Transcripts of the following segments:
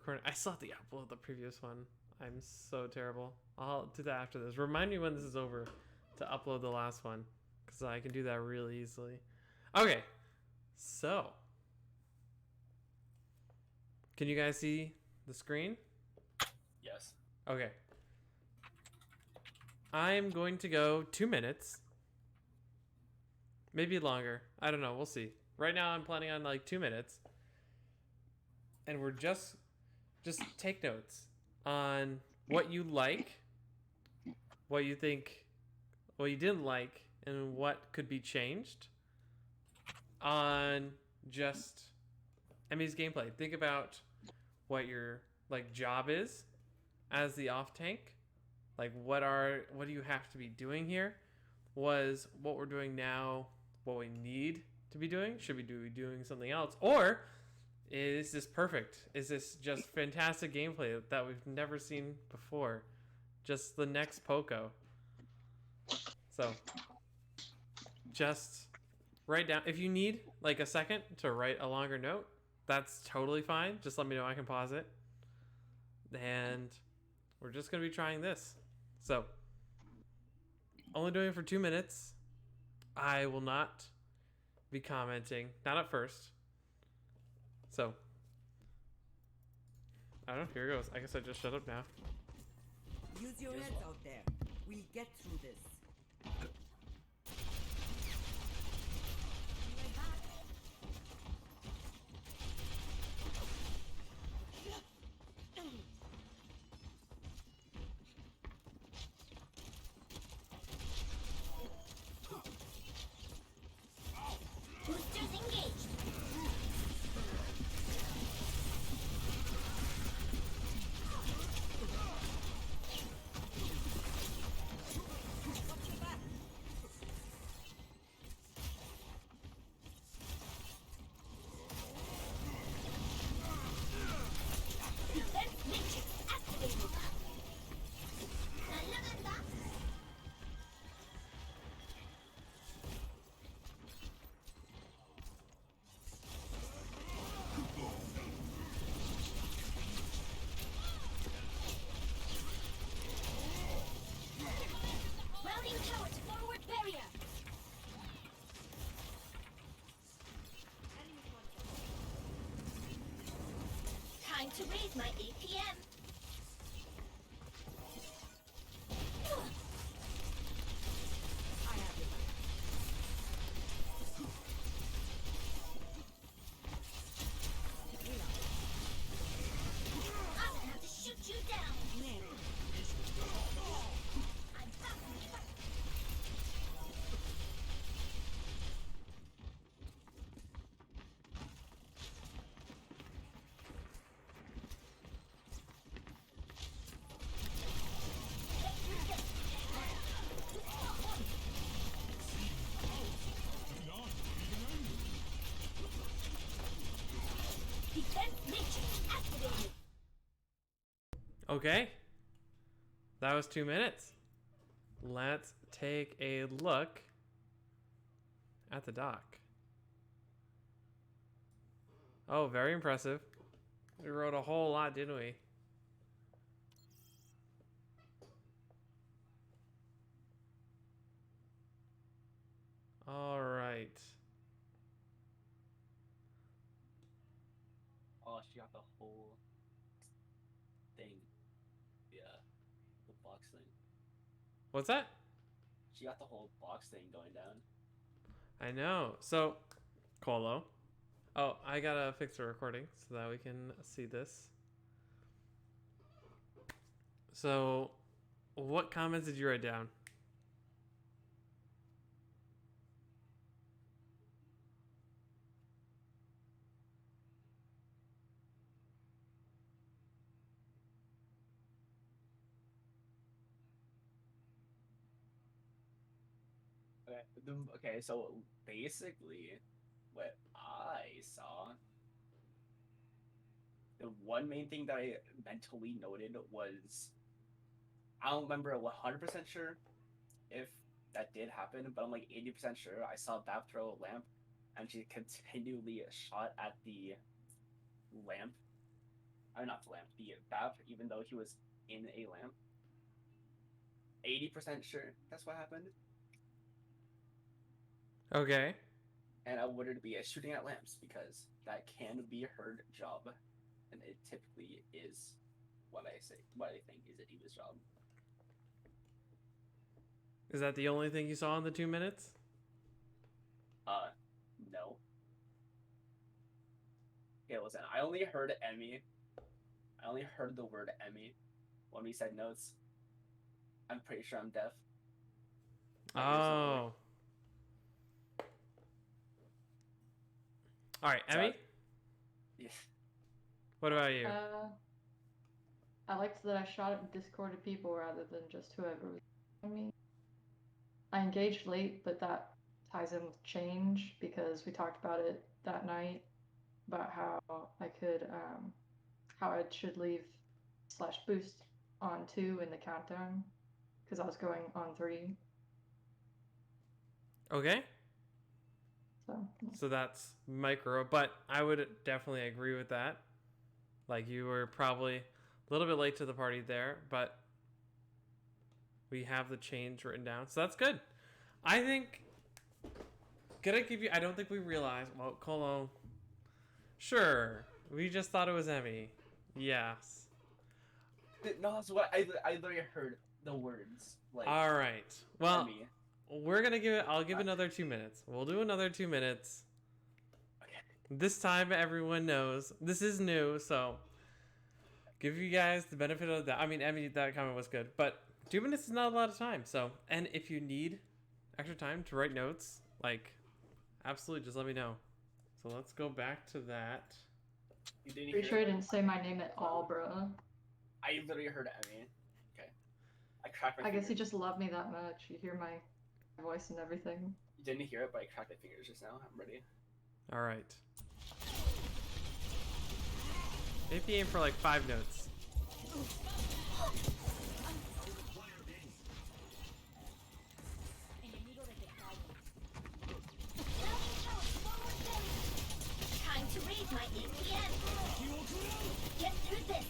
recording. I still have to upload the previous one. I'm so terrible. I'll do that after this. Remind me when this is over to upload the last one, because I can do that really easily. Okay, so can you guys see the screen? Yes. Okay. I'm going to go 2 minutes. Maybe longer. I don't know. We'll see. Right now I'm planning on like 2 minutes. And we're just take notes on what you like, what you think, what you didn't like, and what could be changed on just Emmy's gameplay. Think about what your like job is as the off tank. Like what do you have to be doing here? Was what we're doing now what we need to be doing? Should we be doing something else? Or is this perfect? Is this just fantastic gameplay that we've never seen before? Just the next Poco. So just write down if you need like a second to write a longer note. That's totally fine. Just let me know. I can pause it. And we're just gonna be trying this. So only doing it for 2 minutes. I will not be commenting. Not at first. So I don't know. Here it goes. I guess I just shut up now. Use your heads out there. We'll get through this. Boosters engaged. Defense matrix activated. Routing tower to forward barrier. Time to raise my APM. I have it. I'm gonna have to shoot you down. Nailed it. I'm back. Defense matrix activated. Okay. That was 2 minutes. Let's take a look at the dock. Oh, very impressive. We wrote a whole lot, didn't we? All right. Oh, she got the whole thing. Yeah, the box thing. What's that? She got the whole box thing going down. I know. So, Colo. Oh, I gotta fix the recording so that we can see this. So, what comments did you write down? Okay. Okay. So basically, what I saw, the one main thing that I mentally noted was, I don't remember 100% sure if that did happen, but I'm like 80% sure I saw Bap throw a lamp, and she continually shot at the lamp not the lamp, the BAP, even though he was in a lamp. 80% sure that's what happened. Okay. And I wanted to be shooting at lamps because that can be her job, and it typically is what I think is a diva's job. Is that the only thing you saw in the 2 minutes? No. Okay, listen, I only heard Emy. I only heard the word Emy when we said notes. I'm pretty sure I'm deaf. My ears don't work. Oh. All right, So Emy, yeah. what about you? I liked that I shot at discorded people rather than just whoever was on me. I engaged late, but that ties in with change because we talked about it that night about how I could, how I should leave / boost on 2 in the countdown because I was going on 3. Okay. So yeah. So that's micro, but I would definitely agree with that. Like, you were probably a little bit late to the party there, but we have the change written down. So that's good. I think, gonna give you, I don't think we realized, well, Colo, sure, we just thought it was Emy. Yes. No, that's what I literally heard the words. Like, All right. Well, Emy. we're gonna give it, I'll give another 2 minutes. We'll do another 2 minutes. Okay. This time everyone knows this is new, so give you guys the benefit of that. I mean, Emy, that comment was good, but 2 minutes is not a lot of time. So, and if you need extra time to write notes, like, absolutely, just let me know. So let's go back to that. You didn't Pretty hear sure I it? didn't say my name at all, bro. I literally heard Emy. Okay. I cracked my I guess you fingers. just love me that much. You hear my voice and everything. You didn't hear it, but I cracked my fingers just now. I'm ready. All right. Maybe aim for like 5 notes. Enemigo detectado. Routing tower to forward barrier. Time to raise my APM. Get through this.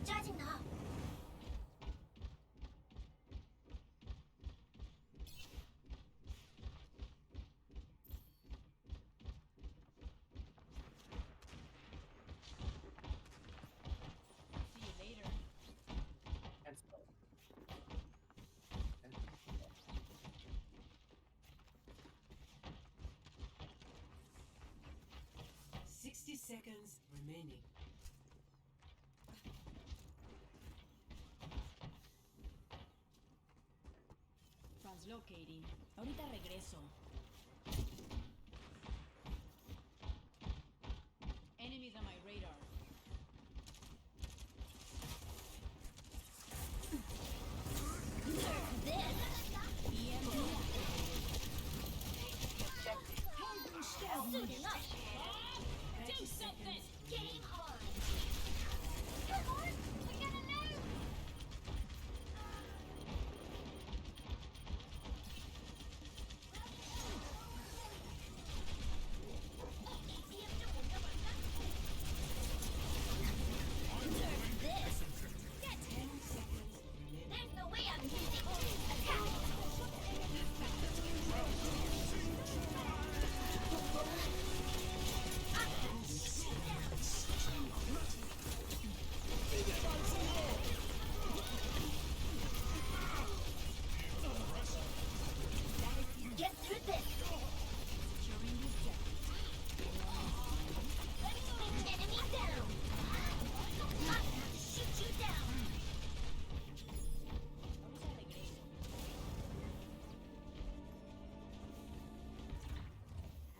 짜증나. See you later. And so. And 60 seconds remaining. Translocating. Ahorita regreso. Enemies on my radar. Suiting up. Do something. Game on. Come on, we gotta move. There's no way I'm using attack. Get through this. Enemy down. I'm gonna have to shoot you down.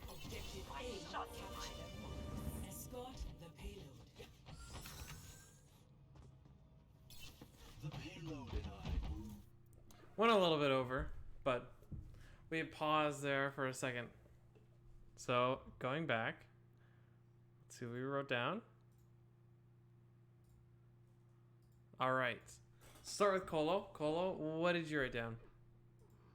Objective A captured. Escort the payload. The payload and I move. Went a little bit over, but we paused there for a second. So going back, let's see what we wrote down. All right. Start with Colo. Colo, what did you write down?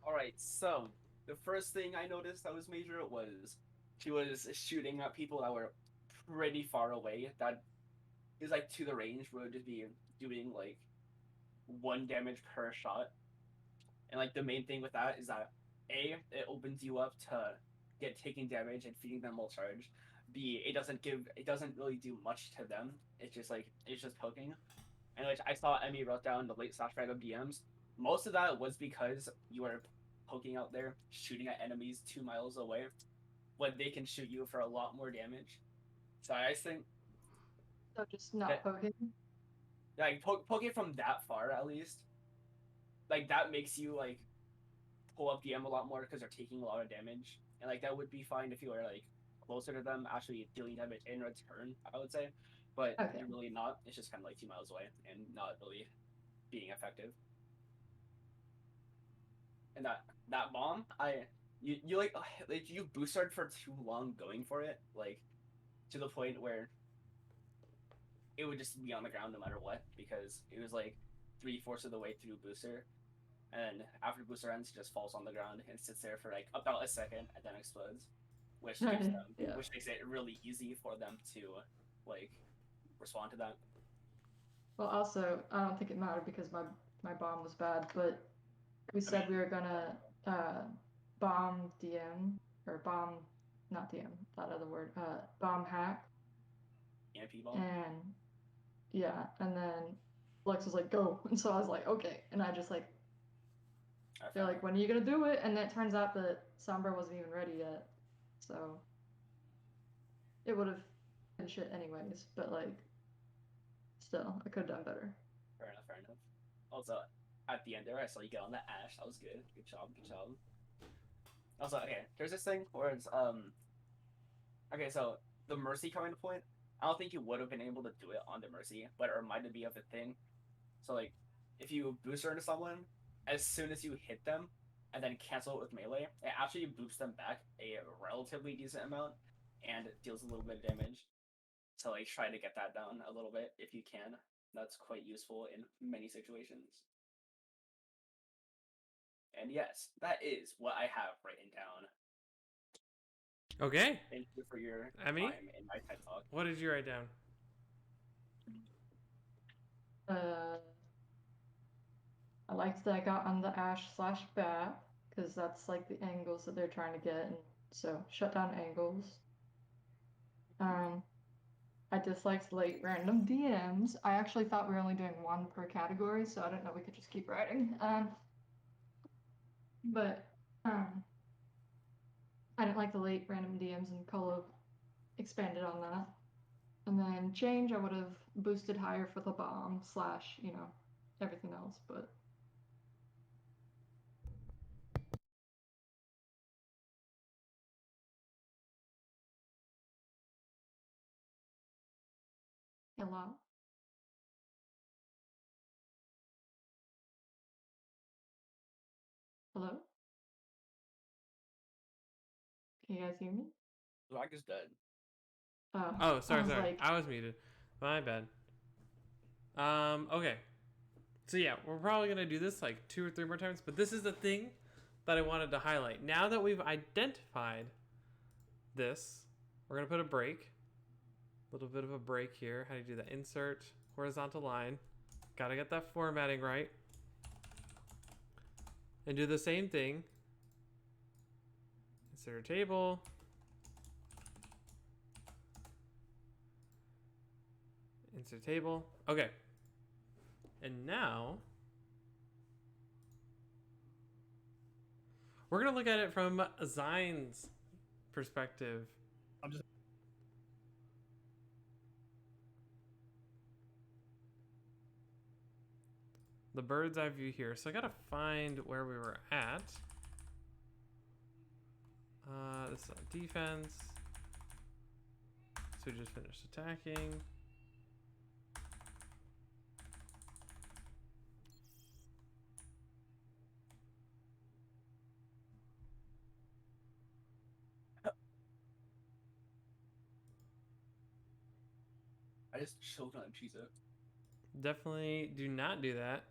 All right, so the first thing I noticed that was major was she was shooting at people that were pretty far away. That is like to the range would just be doing like 1 damage per shot. And like the main thing with that is that A, it opens you up to get taking damage and feeding them while charged. B, it doesn't really do much to them. It's just poking. And which I saw Emmy wrote down the late slash random DMs. Most of that was because you are poking out there, shooting at enemies 2 miles away, when they can shoot you for a lot more damage. So I think So just not that poking. like poking from that far at least, like that makes you like pull up DM a lot more because they're taking a lot of damage, and like that would be fine if you were like closer to them, actually dealing damage in return. I would say, but Okay. you're really not. It's just kind of like 2 miles away and not really being effective. And that bomb, you like you boosted for too long going for it, like to the point where it would just be on the ground no matter what, because it was like 3/4 of the way through booster, and after booster ends, it just falls on the ground and sits there for like about a second and then explodes, which gives them, Yeah. which makes it really easy for them to like respond to that. Well, also, I don't think it mattered because my bomb was bad, but we said we were gonna bomb DM or bomb, not DM, that other word, bomb hack, EMP bomb. and yeah, and then Lex was like, go, and so I was like, okay, and I just like, they're like, when are you gonna do it? And then it turns out that Sombra wasn't even ready yet, so it would have been shit anyways, but like, still, I could have done better. Fair enough. Fair enough. Also, at the end there, I saw you get on the Ash. That was good. Good job. Good job. Also, okay, there's this thing where it's okay, so the Mercy coming to point, I don't think you would have been able to do it on the Mercy, but it reminded me of the thing. So like, if you booster into someone, as soon as you hit them, and then cancel it with melee, it actually boosts them back a relatively decent amount, and it deals a little bit of damage. So like, try to get that down a little bit if you can. That's quite useful in many situations. And yes, that is what I have written down. Okay. Thank you for your Emmy? time in my TED Talk. What did you write down? I liked that I got on the Ash slash Bat, because that's like the angles that they're trying to get, and so shut down angles. I disliked late random DMs. I actually thought we were only doing one per category, so I didn't know we could just keep writing. But I didn't like the late random DMs, and Colo expanded on that. And then change, I would have boosted higher for the bomb slash, you know, everything else, but hello? Hello? Can you guys hear me? Zach is dead. Oh, sorry, I was sorry. like, I was muted. My bad. Okay. So yeah, we're probably gonna do this like 2 or 3 more times, but this is the thing that I wanted to highlight. Now that we've identified this, we're gonna put a break. A little bit of a break here. How do you do that? Insert horizontal line. Gotta get that formatting right. And do the same thing. Insert a table. Insert table. Okay. And now we're gonna look at it from Zion's perspective. The bird's eye view here. So I gotta find where we were at. This is on defense. So we just finished attacking. I just choked on a Cheez-It. Definitely do not do that.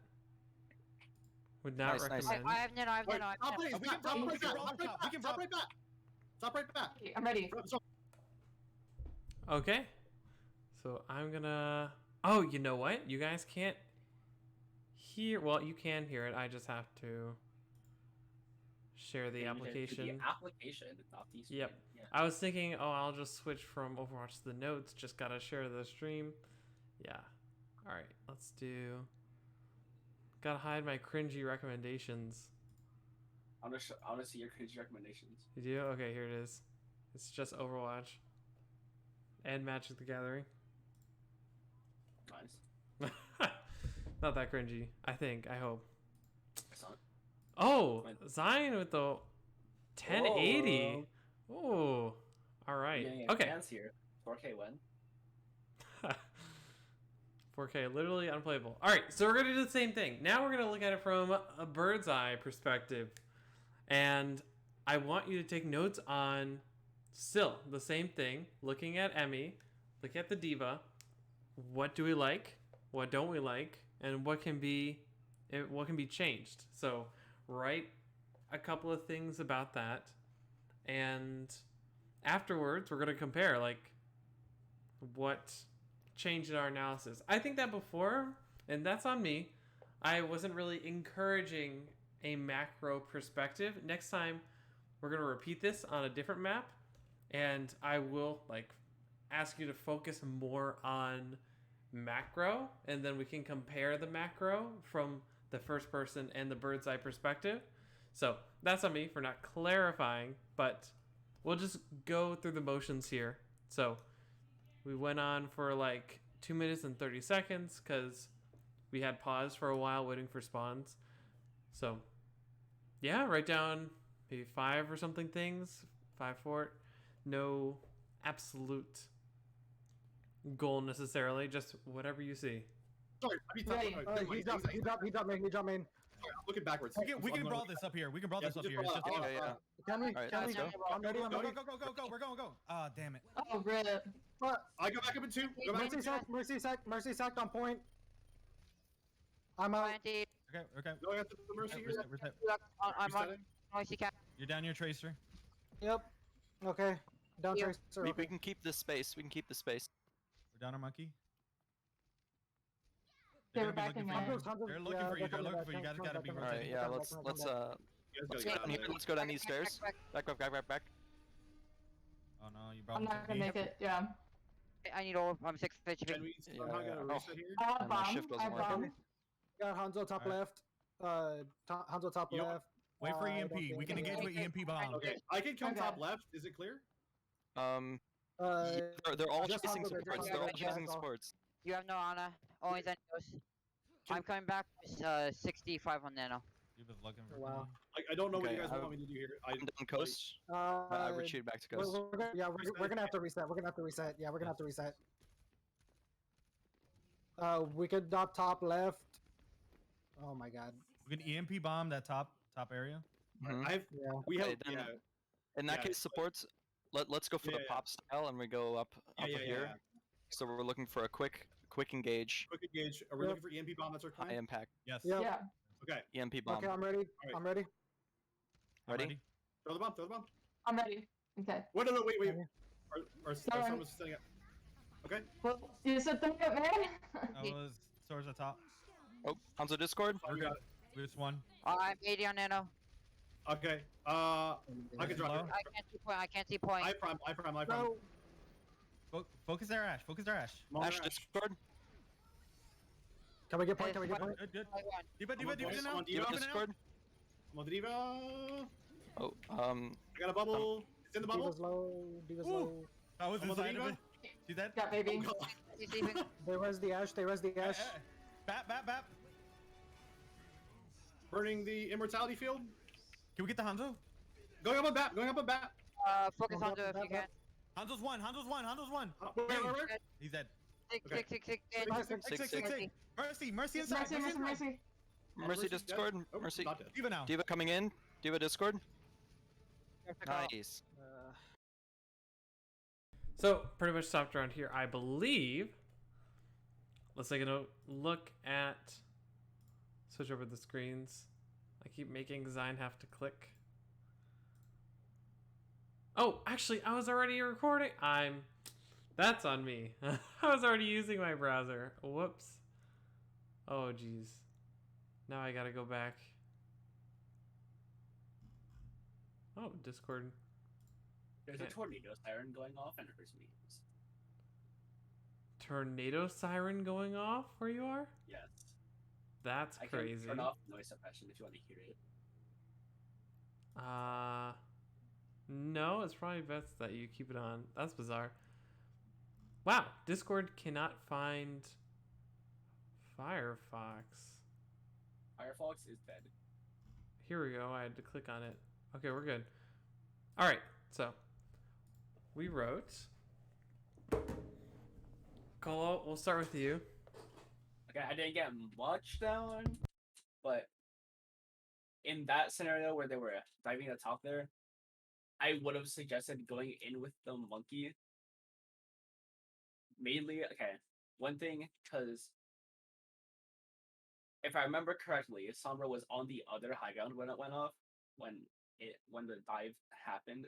Would not Nice, nice. recommend. I have Nano, I have Nano, I have Top Nano. right, We can top roll, we right can back, roll top the right top, back, we can top roll. right back. Stop right back. Okay, I'm ready. Okay. So I'm gonna. Oh, you know what? You guys can't hear. Well, you can hear it. I just have to share the The application. application, not the screen. Yep. Yeah. I was thinking, oh, I'll just switch from Overwatch to the notes. Just gotta share the stream. Yeah. All right. Let's do. Gotta hide my cringy recommendations. I want to see your cringe recommendations. You do? Okay, here it is. It's just Overwatch and Magic the Gathering. Nice. Not that cringy. I think. I hope. Excellent. Oh, Zion with the 1080. Oh, all right. Getting Okay. advanced here. 4K win. 4K, literally unplayable. All right, so we're gonna do the same thing. Now we're gonna look at it from a bird's eye perspective, and I want you to take notes on still the same thing. Looking at Emy, look at the diva. What do we like? What don't we like? And what can be changed? So write a couple of things about that, and afterwards we're gonna compare like what changed in our analysis. I think that before, and that's on me, I wasn't really encouraging a macro perspective. Next time we're gonna repeat this on a different map, and I will like ask you to focus more on macro, and then we can compare the macro from the first person and the bird's eye perspective. So that's on me for not clarifying, but we'll just go through the motions here. So we went on for like 2 minutes and 30 seconds because we had paused for a while waiting for spawns. So yeah, write down maybe 5 or something things. 5 for it. No absolute goal necessarily, just whatever you see. Sorry, I mean, Right. he dropped main. I'm looking backwards. We can brawl this up here. We can brawl this up here. It's just Yeah. Can we? Alright, Can we? let's go. I'm ready. I'm Go, ready. go, go, go, go, we're going, go. Ah, damn it. Oh, rip. I go back up in 2. Go back up in 2. Mercy sacked on point. I'm out. 20. Okay. Going after the mercy here. Reset. I'm on Resetting. noisy cap. You're down your tracer. Yep. Okay. Down Yeah. tracer. We Okay. can keep this space. We can keep the space. We're down our monkey. They They're were gonna be backing looking up. for you. They're looking for you. They're looking for you. You guys gotta be All right. rotating. Yeah. Let's You guys let's gotta get down here. Let's go down these stairs. Back. Oh no, you brought I'm not gonna make it. Yeah. I need all. I'm 6 Can HP. we Yeah. somehow get a Oh. reset here? I have And my bomb. shift I doesn't have work. bomb. Got Hanzo top Alright. left. Hanzo top You know left. Wait for I don't EMP. We think- can engage with EMP bomb. Okay, I can come Okay. top left. Is it clear? Yeah, Uh, they're all just chasing Hanzo there, supports. just They're all Hanzo, chasing that's all. supports. You have no Ana. Only Xenios. I'm coming back with 65 on Nano. You've been looking for Wow. me. I don't know what Okay, you guys I- want me to do here. I'm down coast. I uh, retreat back to we're, coast. we're gonna, yeah, we're gonna have to reset. We're gonna have to reset. Yeah, we're gonna have to reset. We could dot top left. Oh my god. We can EMP bomb that top area. Mhm. Yeah. We have Okay, then- yeah. In that yeah, case, supports. Let's go for the Yeah. pop style, and we go up here. So we're looking for a quick engage, Quick engage. Are we Yep. looking for EMP bomb? That's our high plan. impact Yes. Yeah. Yeah. Okay, EMP bomb. Okay, I'm ready. Alright. I'm ready. I'm Ready? throw the bomb. Throw the bomb. I'm ready. Okay. Wait, no, wait. Okay. Or Sorry. someone's setting up. Okay. Well, you said throw it, man. That was towards the top. Oh, Hanzo Discord. We got it. We just won. I'm 80 on Nano. Okay. I can drop Low. it. I can't see point. I prime. No. Focus their Ash. I'm on Ash their Discord. Can we get point? Can we get point? Good. I'm on Diva voice, now. I'm on Diva Diva. Discord. I'm on the Diva. Oh, I got a bubble. It's in the bubble. Diva's low. Diva's Ooh. low. I was I'm on the inside of Diva. it. See that? Yeah, baby. Oh, God. He's leaving. They res the Ash. They res the Ash. Bap. Burning the immortality field. Can we get the Hanzo? Going up a bat. Focus on the if you can. Hanzo's one. Where? He's dead. Six. Mercy inside. Mercy. Mercy Discord. Oh, Mercy. not dead. Diva now. Diva coming in. Diva Discord. Nice. So pretty much stopped around here, I believe. let's take a look at. Switch over the screens. I keep making Zine have to click. Oh, actually, I was already recording. That's on me. I was already using my browser. Whoops. Oh, geez. Now I gotta go back. Oh, Discord. There's a tornado siren going off and it hurts me. Tornado siren going off where you are? Yes. That's crazy. I can turn off noise suppression if you want to hear it. No, it's probably best that you keep it on. That's bizarre. Wow, Discord cannot find Firefox. Firefox is dead. Here we go. I had to click on it. Okay, we're good. All right, so we wrote. Colo, we'll start with you. Okay, I didn't get much down, but in that scenario where they were diving at the top there, I would have suggested going in with the monkey. Mainly, okay, one thing, because if I remember correctly, Sombra was on the other high ground when it went off, when the dive happened.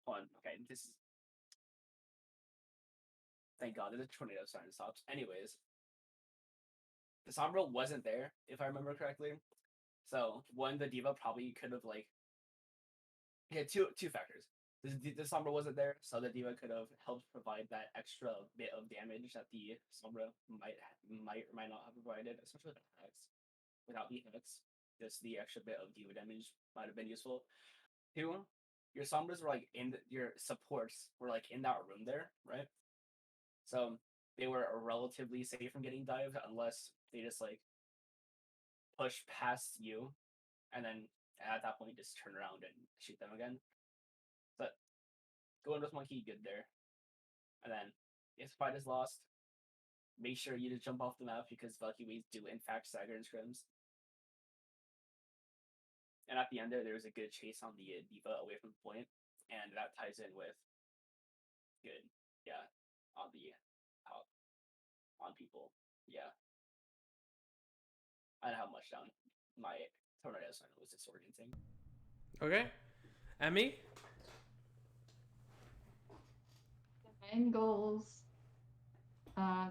Hold on, okay, this is... Thank God, there's a tornado sign that stops. Anyways, the Sombra wasn't there, if I remember correctly. So, one, the Diva probably could have, like... Okay, two factors. The Sombra wasn't there, so the Diva could have helped provide that extra bit of damage that the Sombra might or might not have provided, especially with Hex. Without the Hex, just the extra bit of Diva damage might have been useful. Two, your Sombras were like your supports were like in that room there, right? So they were relatively safe from getting dived unless they just like push past you, and then at that point just turn around and shoot them again. But going with monkey, good there. And then if the fight is lost, make sure you just jump off the map because Valky waves do in fact stagger and scrims. And at the end there was a good chase on the Diva away from the point, and that ties in with good, yeah, on the on people, yeah. I don't have much down. My tornado sign was disorienting. Okay, Emmy. The main goals.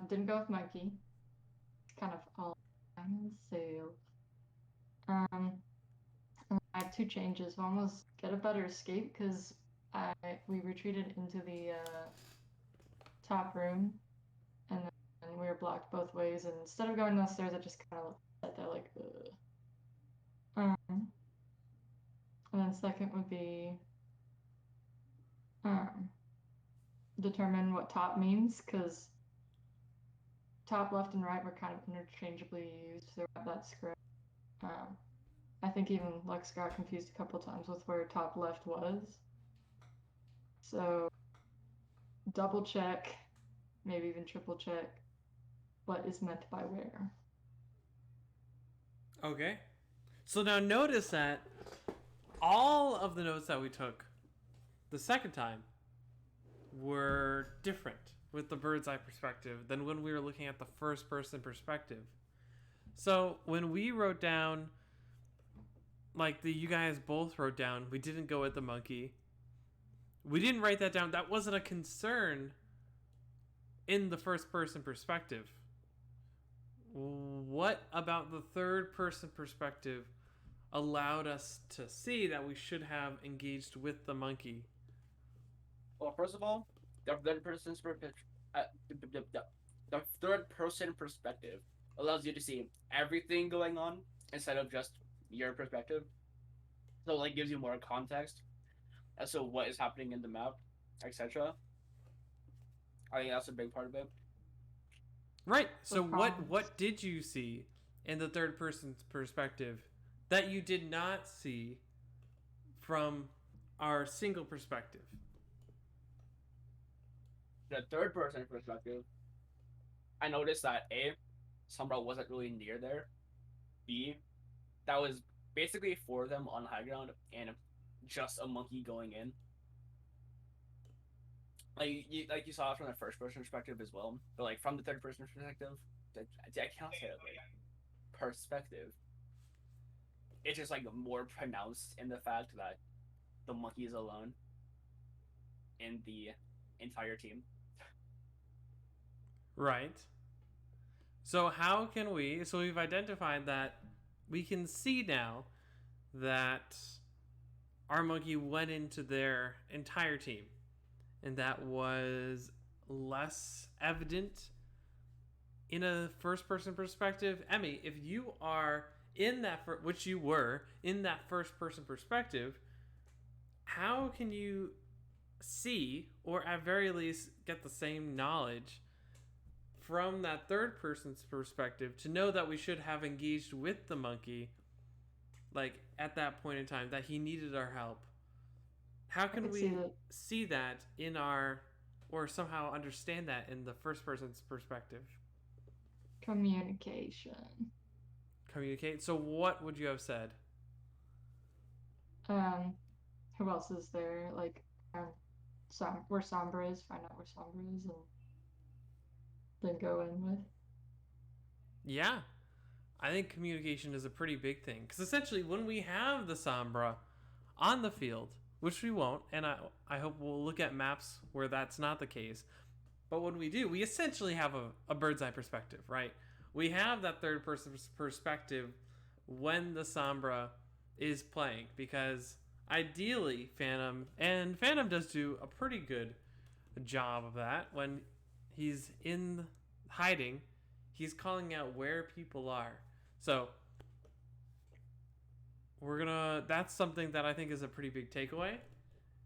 Didn't go with monkey. Kind of all on sale. I had two changes. One was get a better escape because we retreated into the top room, and then we were blocked both ways. And instead of going down the stairs, I just kind of sat there like, ugh. And then second would be determine what top means, because top, left, and right were kind of interchangeably used throughout that script. I think even Lex got confused a couple times with where top left was. So double check, maybe even triple check what is meant by where. Okay. So now notice that all of the notes that we took the second time were different with the bird's eye perspective than when we were looking at the first person perspective. So when we wrote down, like you guys both wrote down, we didn't go with the monkey. We didn't write that down. That wasn't a concern in the first person perspective. What about the third person perspective allowed us to see that we should have engaged with the monkey? Well, first of all, the third person perspective allows you to see everything going on instead of just your perspective. So like gives you more context as to what is happening in the map, etc. I think that's a big part of it. Right. So what did you see in the third person's perspective that you did not see from our single perspective? The third person perspective, I noticed that A, Sombra wasn't really near there. B, that was basically 4 of them on high ground and just a monkey going in. like you saw it from the first person perspective as well, but like from the third person perspective, I can't say it like perspective. It's just like more pronounced in the fact that the monkey is alone in the entire team. Right. So how can we? So we've identified that we can see now that our monkey went into their entire team, and that was less evident in a first-person perspective. Emmy, if you are in that, which you were in that first-person perspective, how can you see, or at very least get the same knowledge from that third person's perspective to know that we should have engaged with the monkey, like at that point in time, that he needed our help? How can we see that in our, or somehow understand that in the first person's perspective? Communication. Communicate. So what would you have said? Who else is there? Like, where Sombra is, find out where Sombra is, and then go in with. Yeah, I think communication is a pretty big thing, because essentially when we have the Sombra on the field, which we won't, and I hope we'll look at maps where that's not the case, but when we do, we essentially have a bird's eye perspective, right? We have that third person perspective when the Sombra is playing, because ideally Phantom does do a pretty good job of that. When he's in hiding, he's calling out where people are. So that's something that I think is a pretty big takeaway.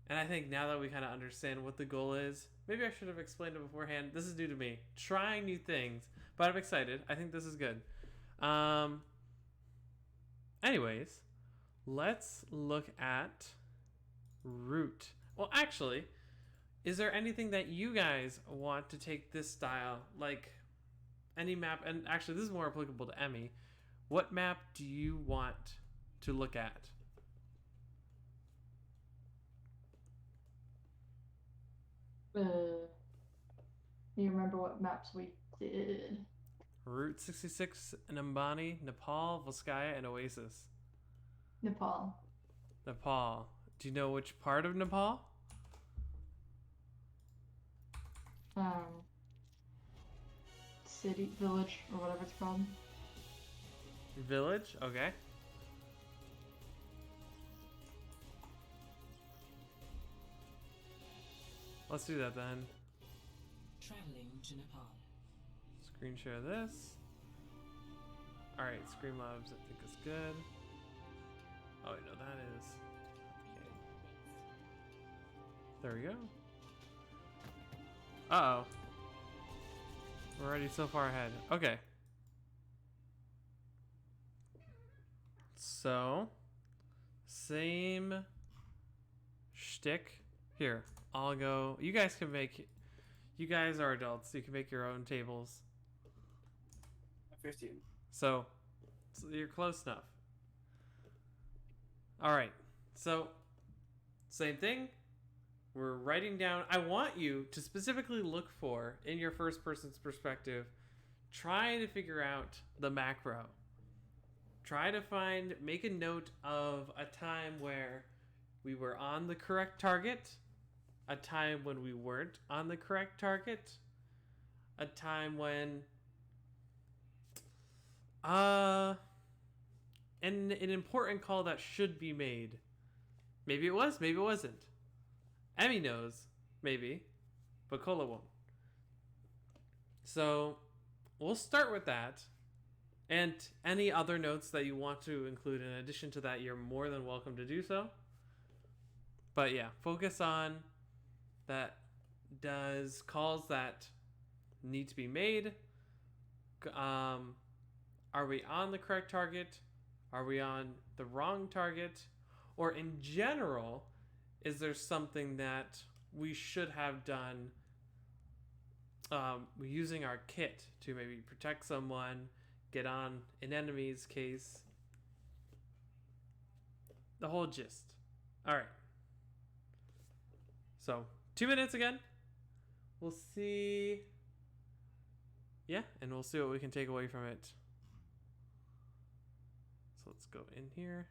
And I think now that we kind of understand what the goal is, maybe I should have explained it beforehand. This is new to me, trying new things, but I'm excited. I think this is good. Anyways, let's look at route. Well, actually, is there anything that you guys want to take this style, like any map? And actually, this is more applicable to Emmy. What map do you want to look at? You remember what maps we did? Route 66, Nambani, Nepal, Volskaya, and Oasis. Nepal. Nepal. Do you know which part of Nepal? City, village, or whatever it's called. Village? Okay. Let's do that then. Traveling to Nepal. Screen share this. Alright, Screamlabs I think is good. Oh wait, no, that is. Okay. There we go. Uh-oh. We're already so far ahead. Okay. So, same shtick. Here, I'll go. You guys can make. You guys are adults. You can make your own tables. 15. So you're close enough. All right. So, same thing. We're writing down. I want you to specifically look for, in your first person's perspective, try to figure out the macro. Try to make a note of a time where we were on the correct target, a time when we weren't on the correct target, a time when and an important call that should be made. Maybe it was, maybe it wasn't. Emmy knows, maybe, but Colo won't. So we'll start with that. And any other notes that you want to include in addition to that, you're more than welcome to do so. But yeah, focus on that. Does calls that need to be made? Are we on the correct target? Are we on the wrong target? Or in general, is there something that we should have done using our kit to maybe protect someone, get on an enemy's case? The whole gist. All right. So 2 minutes again. we'll see. Yeah, and we'll see what we can take away from it. So let's go in here.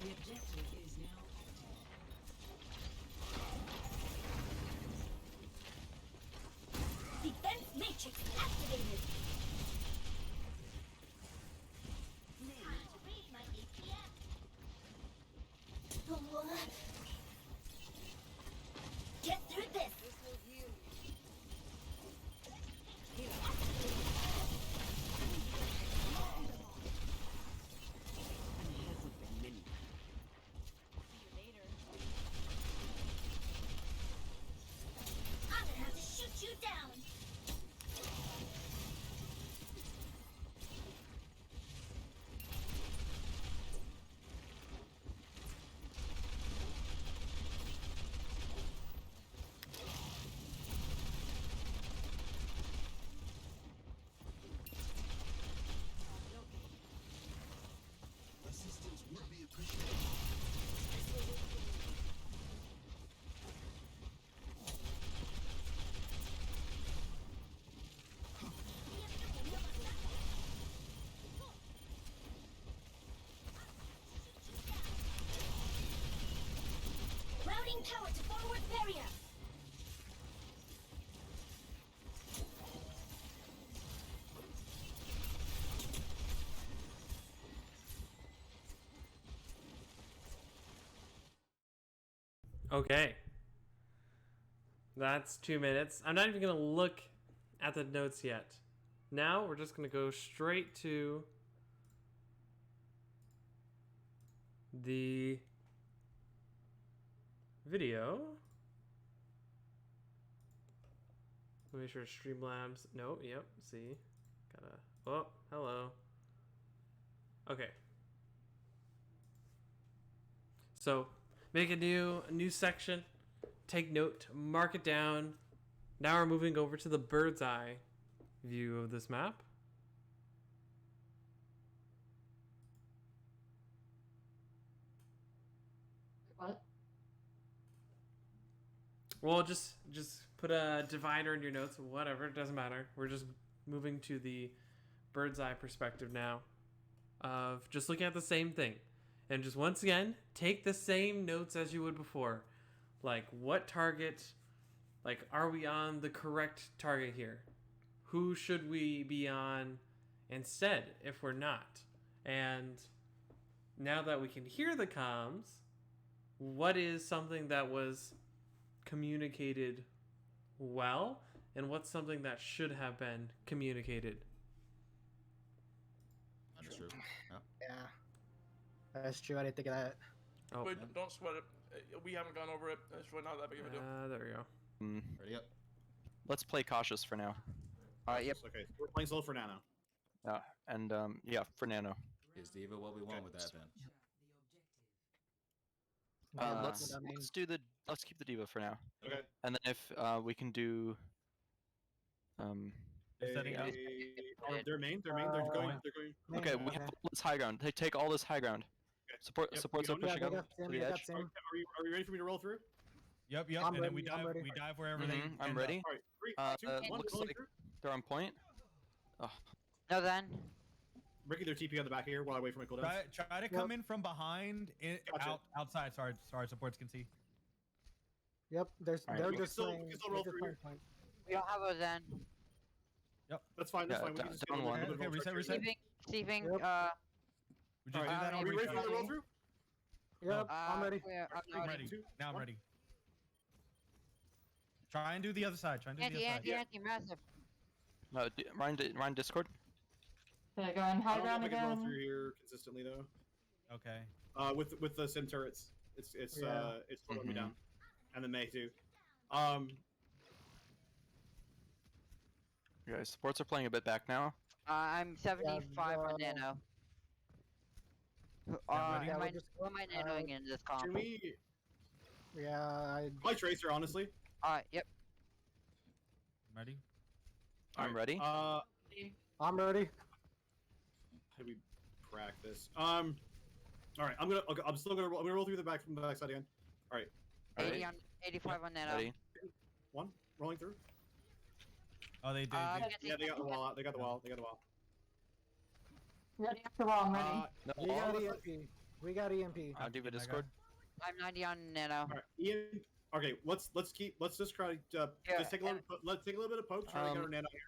The objective is now Defense matrix activated. Time to raise my APM. Get through this. this will heal. I'm gonna have to shoot you down. Routing power to forward barrier. Okay. That's 2 minutes. I'm not even going to look at the notes yet. Now we're just going to go straight to the video. Make sure Streamlabs. No, yep. See, gotta. Oh, hello. Okay. So, make a new section. Take note. Mark it down. Now we're moving over to the bird's eye view of this map. What? Well, just put a divider in your notes. Whatever, it doesn't matter. We're just moving to the bird's eye perspective now, of just looking at the same thing, and just once again take the same notes as you would before. Like, what target? Like, are we on the correct target here? Who should we be on instead if we're not? And now that we can hear the comms, what is something that was communicated well, and what's something that should have been communicated? That's true. Yeah. That's true. I didn't think of that. Oh, Wait, don't sweat it. We haven't gone over it. It's really not that big of a deal. there we go. Ready up. Let's play cautious for now. Yep. Okay, we're playing slow for Nano. And yeah, for Nano. Is Diva what we want with that then? Let's keep the diva for now. Okay. And then if we can do Setting up. They're main. They're going. okay, we have all this high ground. Take all this high ground. Okay. Supports are we don't pushing Yeah, up they got to Sam, the they got edge. Sam. Are we ready for me to roll through? Yep. I'm And then we ready, I'm ready. dive wherever they. I'm end ready. up. All right, 3, 2, 1. Looks rolling like through. they're on point. Oh, No, then. Ricky, their TP on the back here while I wait for my cooldowns. Try to come in from behind. Gotcha. Outside. Sorry. Supports can see. Yep, they're Alright, they're we can just still- we playing. can still they're roll just through playing here. point. We don't have a Zen. That's fine. That's Yeah, fine. We down- can just down get a one. little bit of Okay, roll reset. through. Receiving. Yep. We just All do right, that. Are Are we ready for me to roll through? Yep, I'm ready. I'm ready. Now I'm ready. Try and do the other side. Try and do the other side. Anti, massive. no, Ryan Discord. Okay, go on I high don't know ground if I can roll again. through here consistently though. Okay. With the sim turrets, it's Yeah. it's slowing me Mhm. down, and the May too. Okay, supports are playing a bit back now. I'm 75 on nano. ready? Yeah, Who am I nanoing in this comp? Should we? yeah, I Probably Tracer, honestly. Yep. Ready? I'm ready. I'm ready. How do we practice? All right. Okay, I'm still gonna. I'm gonna roll through the back from the backside again. All right. 80 on 85 on nano. Ready. One rolling through. Oh, they did. Yeah, they got the wall. They got the wall. They got the wall. Ready after wall, I'm ready. No, We all got of us- EMP. We got EMP. I'll do a Discord. I'm 90 on nano. All right, Ian. Okay, let's just try to just take a little. Let's take a little bit of poke. Try to get our nano here.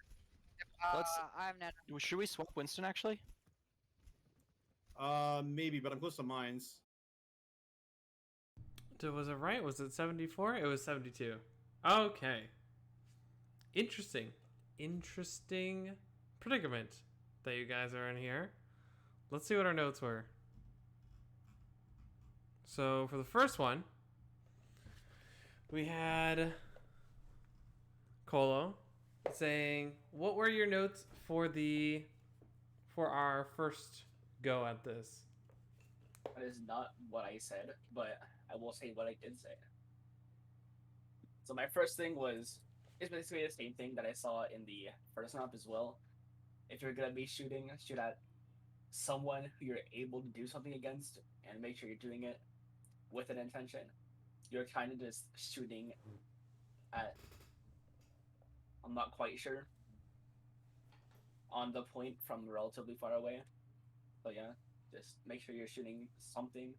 I'm nano. Should we swap Winston actually? Maybe, but I'm close to mines. Was it right? Was it 74? It was 72. Okay. Interesting predicament that you guys are in here. Let's see what our notes were. So for the first one, we had Colo saying, "What were your notes for our first go at this?" That is not what I said, but I will say what I did say. So my first thing was, it's basically the same thing that I saw in the first map as well. If you're gonna be shooting, shoot at someone who you're able to do something against, and make sure you're doing it with an intention. You're kind of just shooting at, I'm not quite sure, on the point from relatively far away. But yeah, just make sure you're shooting something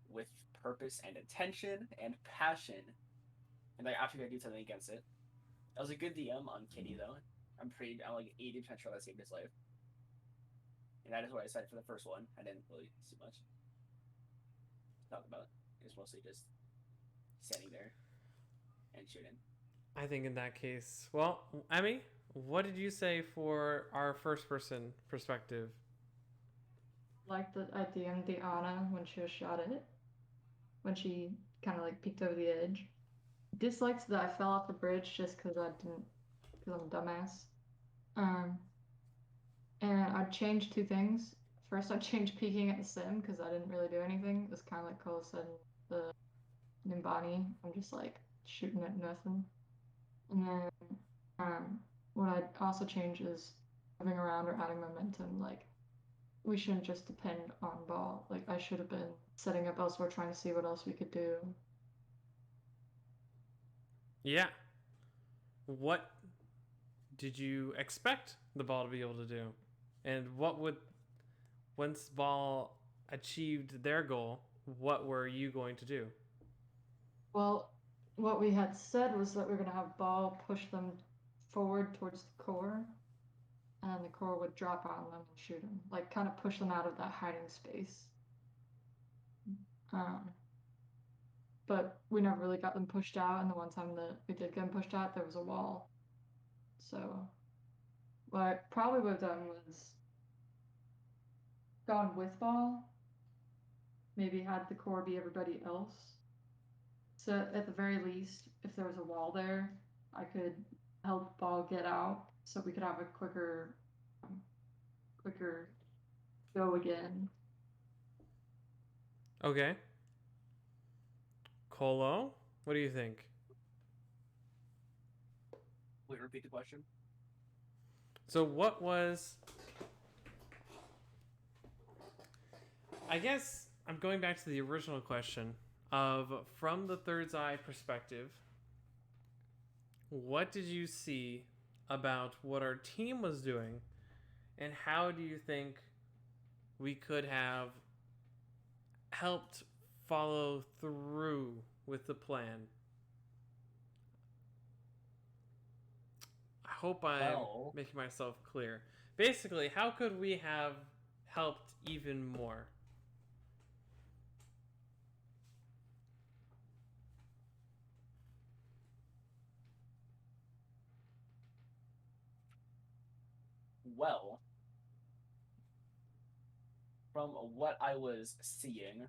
with purpose and intention and passion, and like after you do something against it. That was a good DM on Kitty though. I'm like 80% sure that saved his life. And that is what I said for the first one. I didn't really see much to talk about. It was mostly just standing there and shooting. I think in that case, well, Emmy, what did you say for our first person perspective? Like that I DM'd the Ana when she was shot at it. When she kind of like peeked over the edge. Disliked that I fell off the bridge just because I'm a dumbass. And I'd change two things. First, I'd change peeking at the sim because I didn't really do anything. It was kind of like Cole said, the Nimbani. I'm just like shooting at nothing. And then what I'd also change is moving around or adding momentum. Like, we shouldn't just depend on ball. Like, I should have been setting up elsewhere, trying to see what else we could do. Yeah. What did you expect the ball to be able to do? And what would, once ball achieved their goal, what were you going to do? Well, what we had said was that we were going to have ball push them forward towards the core, and the core would drop on them and shoot them, like kind of push them out of that hiding space. But we never really got them pushed out, and the one time that we did get them pushed out, there was a wall. So what I probably would have done was gone with ball, maybe had the core be everybody else. So at the very least, if there was a wall there, I could help ball get out so we could have a quicker go again. Okay. Colo, what do you think? Wait, repeat the question. So what was... I guess I'm going back to the original question of, from the third's eye perspective, what did you see about what our team was doing, and how do you think we could have helped follow through with the plan? I hope I'm making myself clear. Basically, how could we have helped even more? Well, from what I was seeing,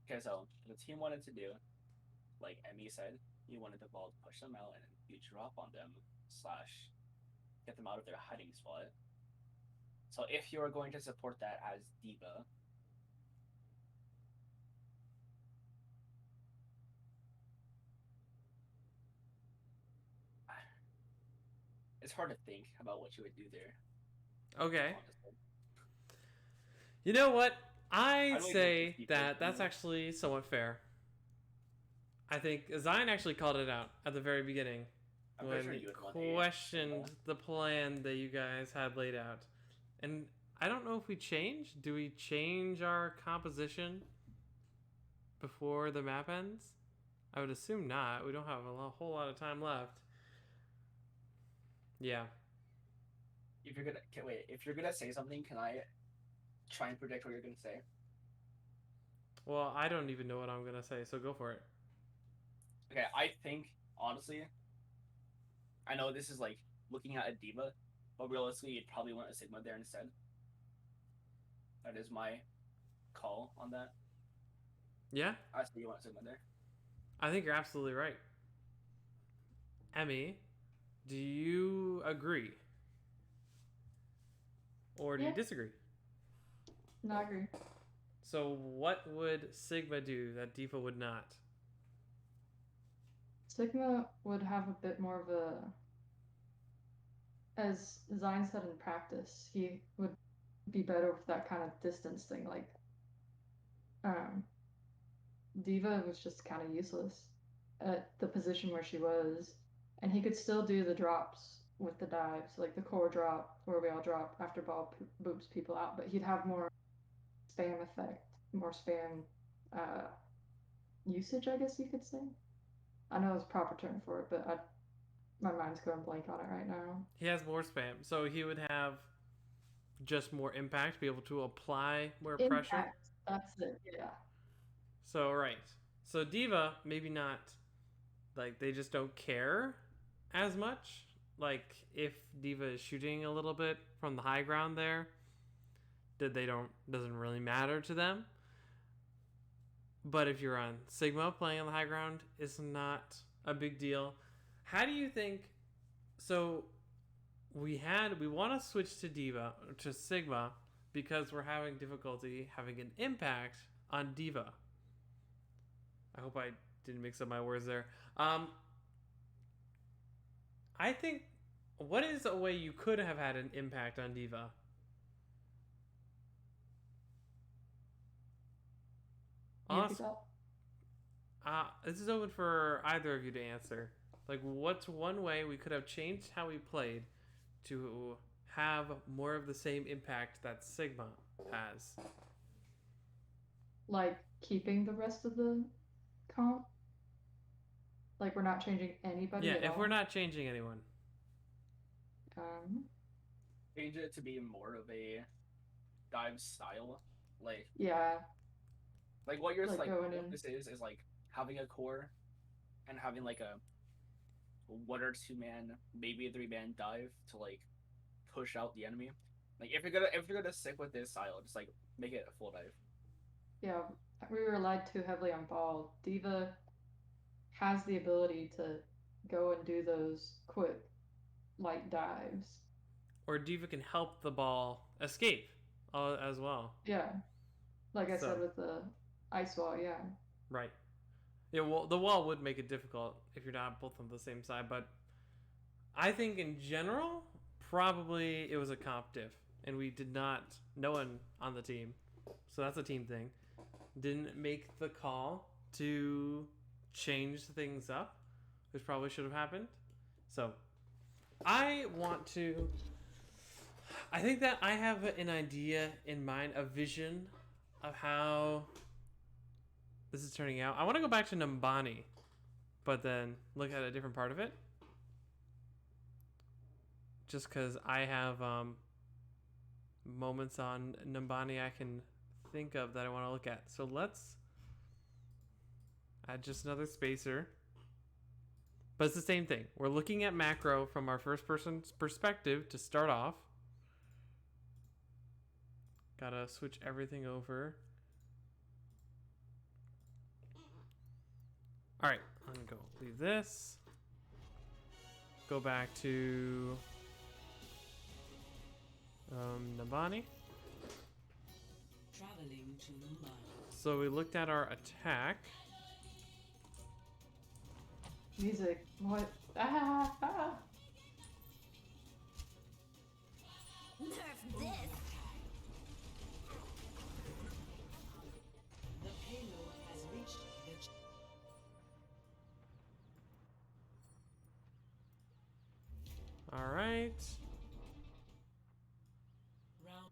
okay, so the team wanted to do, like Emmy said, you wanted the ball to push them out and you drop on them slash get them out of their hiding spot. So if you're going to support that as D.Va, it's hard to think about what you would do there. Okay. Honestly. You know what? I I don't say even that that's know. actually somewhat fair. I think Zion actually called it out at the very beginning I'm when pretty sure he you would want a questioned Sigma. the plan that you guys had laid out. And I don't know if we change. Do we change our composition before the map ends? I would assume not. We don't have a whole lot of time left. Yeah. If you're gonna say something, can I try and predict what you're gonna say? Well, I don't even know what I'm gonna say, so go for it. Okay, I think honestly, I know this is like looking at a D.Va, but realistically, you'd probably want a Sigma there instead. That is my call on that. Yeah, I say you want a Sigma there. I think you're absolutely right. Emmy, do you agree? Or do you Yeah. disagree? No, I agree. So what would Sigma do that D.Va would not? Sigma would have a bit more of a, as Zion said in practice, he would be better with that kind of distance thing. Like, D.Va was just kind of useless at the position where she was, and he could still do the drops with the dives, like the core drop where we all drop after ball boops people out, but he'd have more spam effect, more spam usage, I guess you could say. I know it's proper term for it, but my mind's going blank on it right now. He has more spam, so he would have just more impact, be able to apply more pressure. Impact. That's it. Yeah. So right. So D.Va, maybe not. Like they just don't care as much. Like if D.Va is shooting a little bit from the high ground there, that they don't doesn't really matter to them. But if you're on Sigma playing on the high ground, it's not a big deal. How do you think? So we want to switch to D.Va to Sigma because we're having difficulty having an impact on D.Va. I hope I didn't mix up my words there. I think what is a way you could have had an impact on D.Va? This is open for either of you to answer. Like, what's one way we could have changed how we played to have more of the same impact that Sigma has? Like keeping the rest of the comp? Like we're not changing anybody Yeah, at if all? we're not changing anyone. Change it to be more of a dive style, like Yeah. Like what you're Like like going what in. this is like having a core and having like a 1 or 2 man, maybe a 3 man dive to like push out the enemy. Like if you're gonna stick with this style, just like make it a full dive. Yeah, we relied too heavily on ball. D.Va has the ability to go and do those quick light dives. Or D.Va can help the ball escape as well. Yeah. Like I said with the ice wall, yeah. Right. Yeah, well, the wall would make it difficult if you're not both on the same side, but I think in general, probably it was a comp diff, and we did not, no one on the team, so that's a team thing, didn't make the call to change things up, which probably should have happened. So, I think that I have an idea in mind, a vision of how this is turning out. I want to go back to Numbani, but then look at a different part of it. Just because I have moments on Numbani I can think of that I want to look at. So let's add just another spacer. But it's the same thing. We're looking at macro from our first person's perspective to start off. Gotta switch everything over. Alright, And go leave this. Go back to Nabani. Traveling to Mumbai. So we looked at our attack. Music. What? Ah, ah. Nerf this. The payload has reached the All right. round.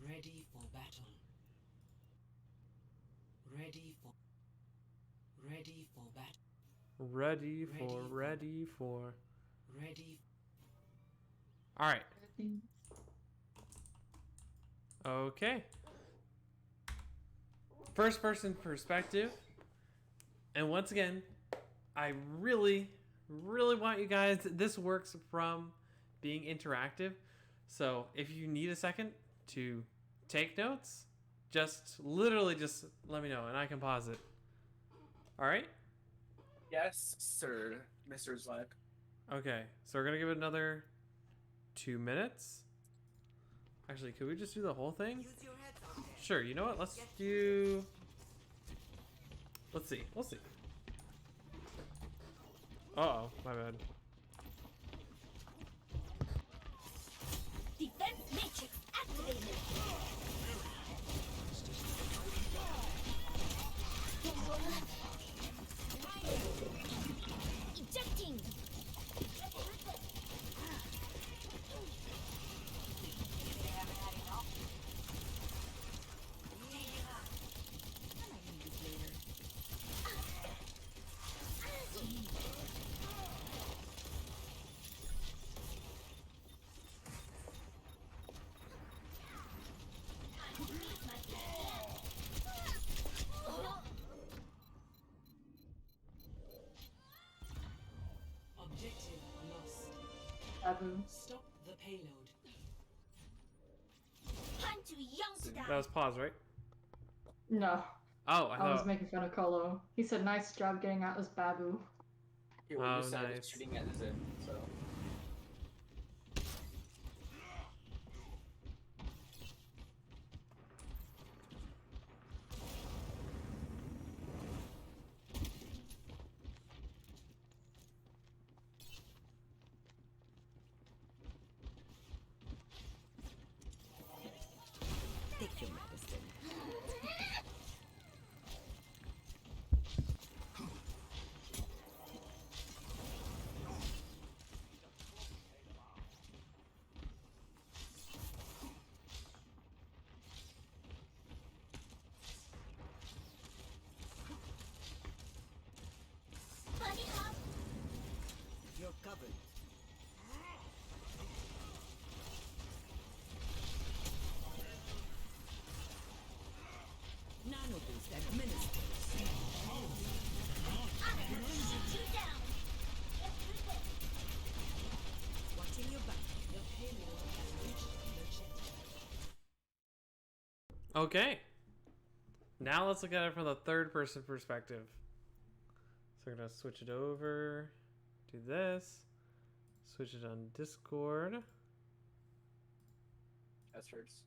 Ready for battle. Ready for battle. Ready for. Ready. All right. Okay. First person perspective. And once again, I really want you guys, this works from being interactive. So if you need a second to take notes, just literally just let me know and I can pause it. All right? Yes, sir, Mr. Zlek. Okay. So we're going to give it another 2 minutes. Actually, could we just do the whole thing? Use your heads out there. Sure, you know what? Let's do... Let's see. We'll see. Uh-oh, my bad. Defense matrix activated. Ejecting. Objective lost. Babu. Stop the payload. I'm too young to die. That was pause, right? No, Oh, I I was thought... making fun of Colo. He said, "Nice job getting out this Babu." Here, we Oh, just started nice. shooting at Zip, so. Take your medicine. Bunny hop. You're covered. Nano boost administered. I'm gonna shoot you down. Let's do this. Watching your back. The payload has reached the jet. Okay. Now let's look at it from the third person perspective. So we're going to switch it over. Do this. Switch it on Discord. That's first.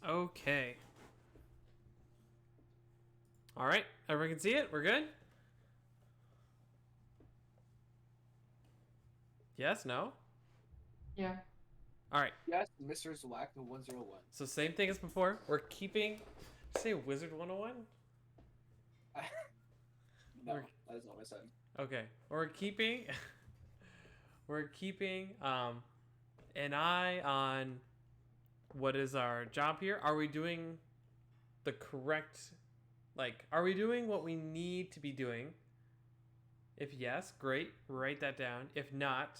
Okay. All right. Everyone can see it? We're good? Yes? No? Yeah. All right. Yes, Mr. Zlek, the 101. So same thing as before. We're keeping... Say Wizard 101? No, We're- that is not what I said. Okay. We're keeping... we're keeping an eye on what is our job here. Are we doing the correct... Like, are we doing what we need to be doing? If yes, great. Write that down. If not,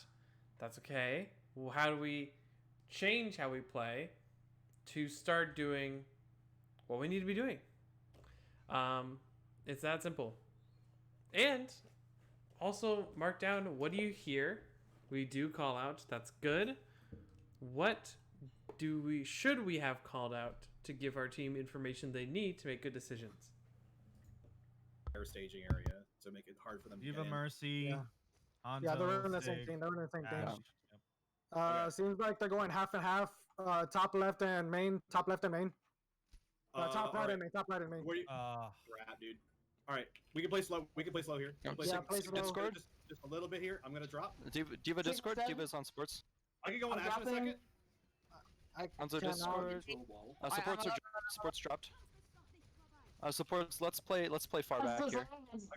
that's okay. Well, how do we change how we play to start doing what we need to be doing? It's that simple. And also mark down, what do you hear? We do call out. That's good. What should we have called out to give our team information they need to make good decisions? Air staging area to make it hard for them to Diva get in. Mercy. Yeah. Hanzo, Yeah, they're in the same Sig, thing. They're in the same thing. Ash. Okay. Seems like they're going half and half. Top left and main. Top left and main. Top right alright. and main. Top right and main. Where do you... Crap, dude. All right, we can play slow. We can play slow here. Yeah. Play Yeah, sig- play sig- slow. Discord? Just a little bit here. I'm gonna drop. Diva Discord. Sig- Diva's on sports. I can go on I'm Ash in a dropping. second. I Hanzo cannot- Discord. Into a wall. Supports are supports dropped. Supports. Let's play far back here.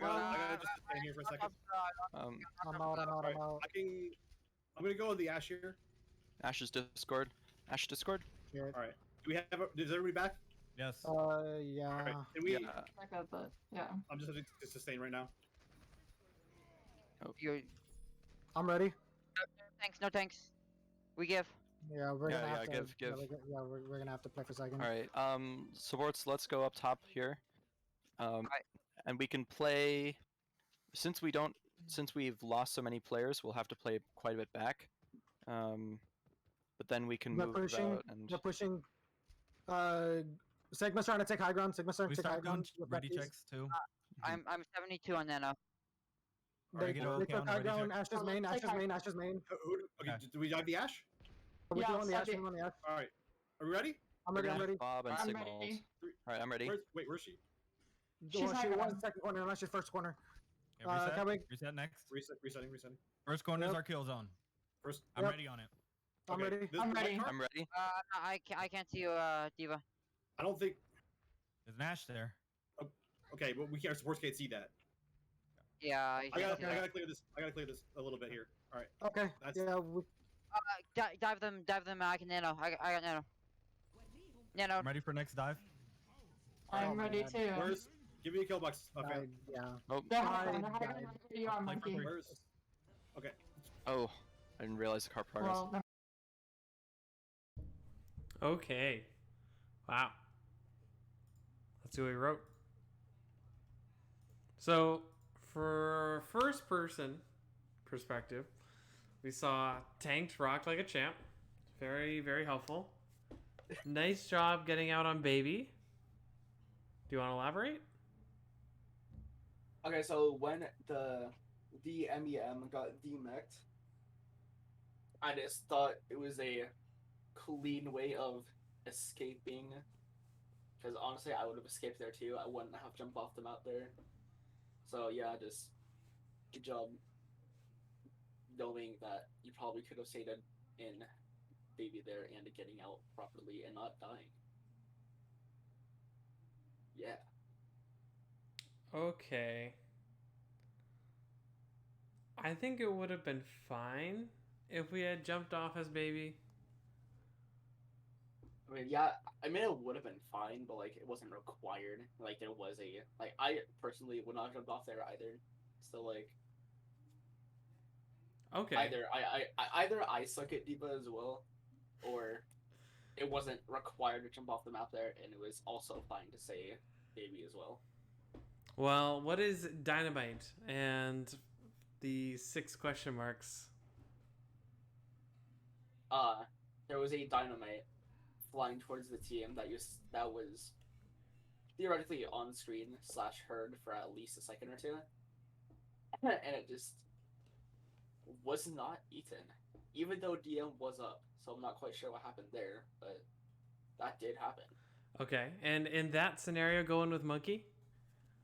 I gotta just stand here for a second. I'm out. I'm gonna go on the Ash here. Ash's Discord. Ash Discord. Shit. All right. Do we have? Is everybody back? Yes. Yeah. All right. Can we? Yeah. Okay, but yeah. I'm just gonna sustain right now. You're... I'm ready. No thanks. We give. Yeah, we're Yeah, gonna yeah, have to. give. We're gonna have to play for a second. All right. Supports. Let's go up top here. And we can play. Since we've lost so many players, we'll have to play quite a bit back. But then we can We're move pushing. out and. We're pushing. Sigma's trying to take high ground. Sigma's trying We to take high start doing ground. with ready lefties. checks too. I'm 72 on Nano. They Alright, get okay took on the high ready ground. check. Ash's main. Ash's main. Ash's main. Okay. Okay. Do we dive the Ash? Are we Yeah, doing the Ash? Sunday. We're on the Ash. All right. Are we ready? I'm We're ready. gonna I'm have ready. Bob and I'm Sigmals. ready. All right, I'm ready. Where's she? She's Well, high she ground. was second corner, unless she's first corner. Okay, reset. can we- Reset next. Resetting. First corner is Yep. our kill zone. First. I'm Yep. ready on it. I'm okay, ready. this- I'm the white ready. card? I'm ready. I can't see you, Diva. I don't think. There's Nash there. Okay, but we can't. Sports can't see that. Yeah, I gotta clear this. I gotta clear this a little bit here. All right. Okay. That's- Yeah. We, Dive them. I can Nano. I got Nano. Nano. I'm ready for next dive. I'm my ready God. too. Where's? Give me a kill box. Okay. yeah. Oh. They're I high ground. They're high died. ground. You are Play for monkey. quick. Where's? Okay. Oh, I didn't realize the car progress. Well, never- Okay. Wow. That's who he wrote. So, for first person perspective, we saw tanked rocked like a champ. Very, very helpful. Nice job getting out on baby. Do you want to elaborate? Okay, so when the MEM got demeched, I just thought it was a clean way of escaping. Because honestly, I would have escaped there too. I wouldn't have jumped off them out there. So yeah, just good job knowing that you probably could have stayed in baby there and getting out properly and not dying. Yeah. Okay. I think it would have been fine if we had jumped off as baby. I mean, yeah, I mean, it would have been fine, but, like, it wasn't required. Like, there was a, like, I personally would not have jumped off there either. So, like, Okay. either I suck at Diva as well, or it wasn't required to jump off the map there, and it was also fine to say baby as well. Well, what is dynamite and the 6 question marks? There was a dynamite flying towards the team that was theoretically on screen / heard for at least a second or two, and it just was not eaten, even though DM was up. So I'm not quite sure what happened there, but that did happen. Okay. And in that scenario, going with monkey?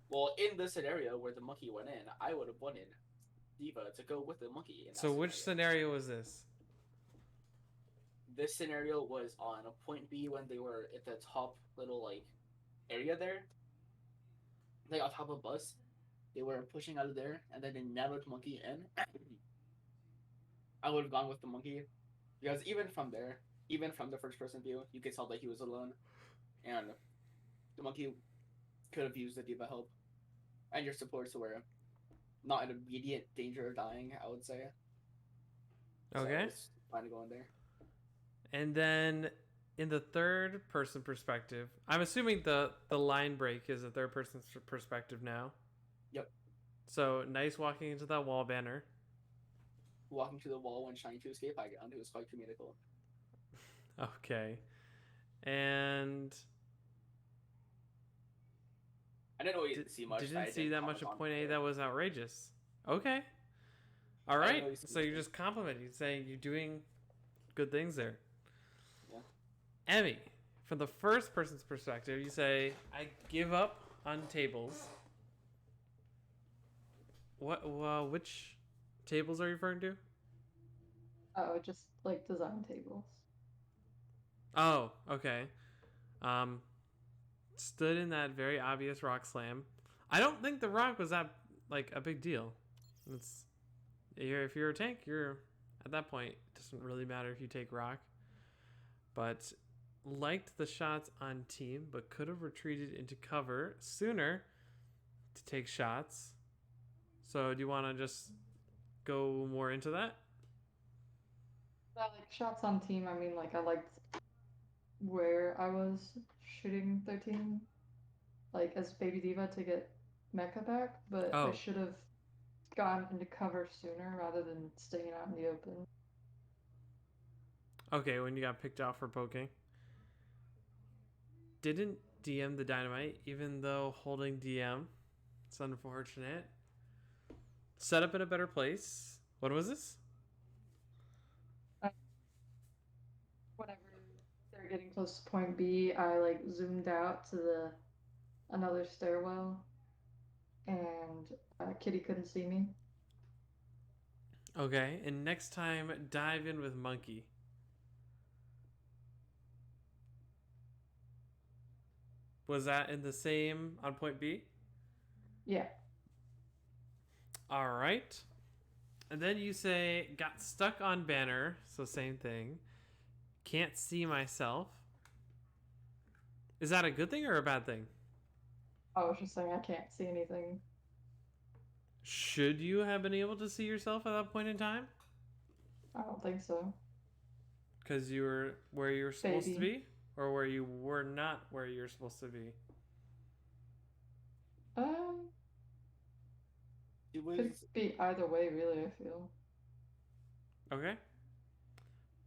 Well, in the scenario where the monkey went in, I would have wanted Diva to go with the monkey. In that So which scenario was this? This scenario was on point B when they were at the top little, like, area there. Like, on top of a bus. They were pushing out of there, and then they nanoed monkey in. I would have gone with the monkey. Because even from there, even from the first person view, you could tell that he was alone. And the monkey could have used the Diva help. And your supports were not in immediate danger of dying, I would say. So Okay. it's fine to go in there. And then in the third person perspective, I'm assuming the line break is a third person perspective now. Yep. So nice walking into that wall banner. Walking to the wall when trying to escape high ground. It was quite comical. Okay. And I didn't really see much. didn't see that much of comment point on A it. that was outrageous. Okay. All I didn't right. really see So you're much. just complimenting, saying you're doing good things there. Yeah. Emmy, from the first person's perspective, you say, I give up on tables. Which tables are you referring to? Oh, just like design tables. Oh, okay. Stood in that very obvious rock slam. I don't think the rock was that like a big deal. If you're a tank, you're at that point. It doesn't really matter if you take rock. But liked the shots on team, but could have retreated into cover sooner to take shots. So do you want to just go more into that? Like shots on team, I mean, like I liked where I was shooting 13, like as Baby Diva to get Mecha back, but I Oh. should have gone into cover sooner rather than staying out in the open. Okay, when you got picked out for poking. Didn't DM the dynamite, even though holding DM. It's unfortunate. Set up in a better place. What was this? Whenever they're getting close to point B, I like zoomed out to another stairwell, and Kitty couldn't see me. Okay, and next time, dive in with Monkey. Was that in the same on point B? Yeah. All right. And then you say, got stuck on banner, so same thing. Can't see myself. Is that a good thing or a bad thing? I was just saying I can't see anything. Should you have been able to see yourself at that point in time? I don't think so. Because you were where you were supposed to Maybe. be? Or where you were not where you're supposed to be? It was Could be either way, really, I feel. Okay.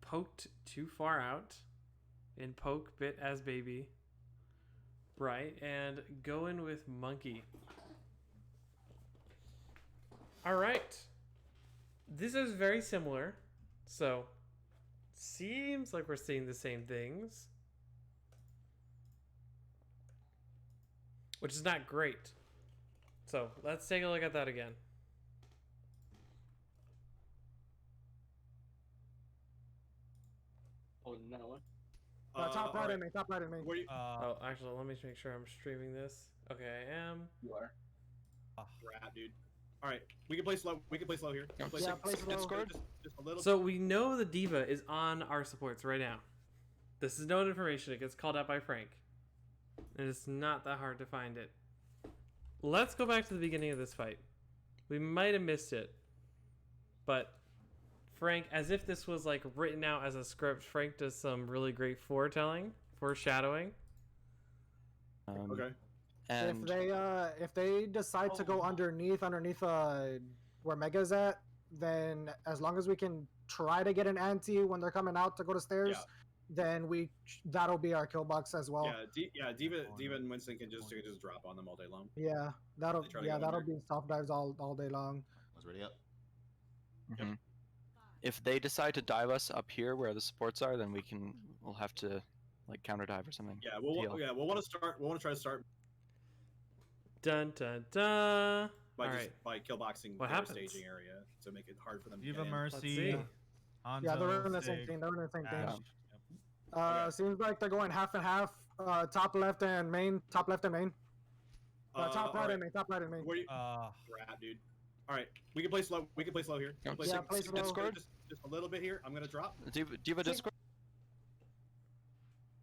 Poked too far out. And poke bit as baby. Right. And go in with Monkey. All right. This is very similar. So, seems like we're seeing the same things. Which is not great. So, let's take a look at that again. oh no. Top right alright. in me. Top right in me. Where you? Oh, actually, let me make sure I'm streaming this. Okay, I am. You are. Crap, dude. All right, we can play slow. We can play slow here. We can Yeah, play slow. Discord. Just a little. So we know the diva is on our supports right now. This is known information. It gets called out by Frank. And it's not that hard to find it. Let's go back to the beginning of this fight. We might have missed it. But Frank, as if this was like written out as a script, Frank does some really great foreshadowing. Okay. And If they decide to go underneath where Mega's at, then as long as we can try to get an anti when they're coming out to go to stairs, then that'll be our kill box as well. Yeah, Diva and Winston can just drop on them all day long. Yeah, that'll They try to go that'll under. be soft dives all day long. Was ready up. mhm. If they decide to dive us up here where the supports are, then we'll have to like counter dive or something. Yeah, we'll want to start. We'll want to try to start Dun dun dun. by All just right. by kill boxing What their happens? staging area to make it hard for them to Diva get in. Let's Mercy. see. Yeah, they're Hanzo, in the same Sig, thing. They're in the same thing. Ash. Okay. Seems like they're going half and half. Top left and main. Top left and main. Top right and main. Top right and main. Where you? Uh, Crap, dude. All right, we can play slow. We can play slow here. We can play Yeah, slow. play slow. Discord. Just a little bit here. I'm gonna drop. Diva Discord.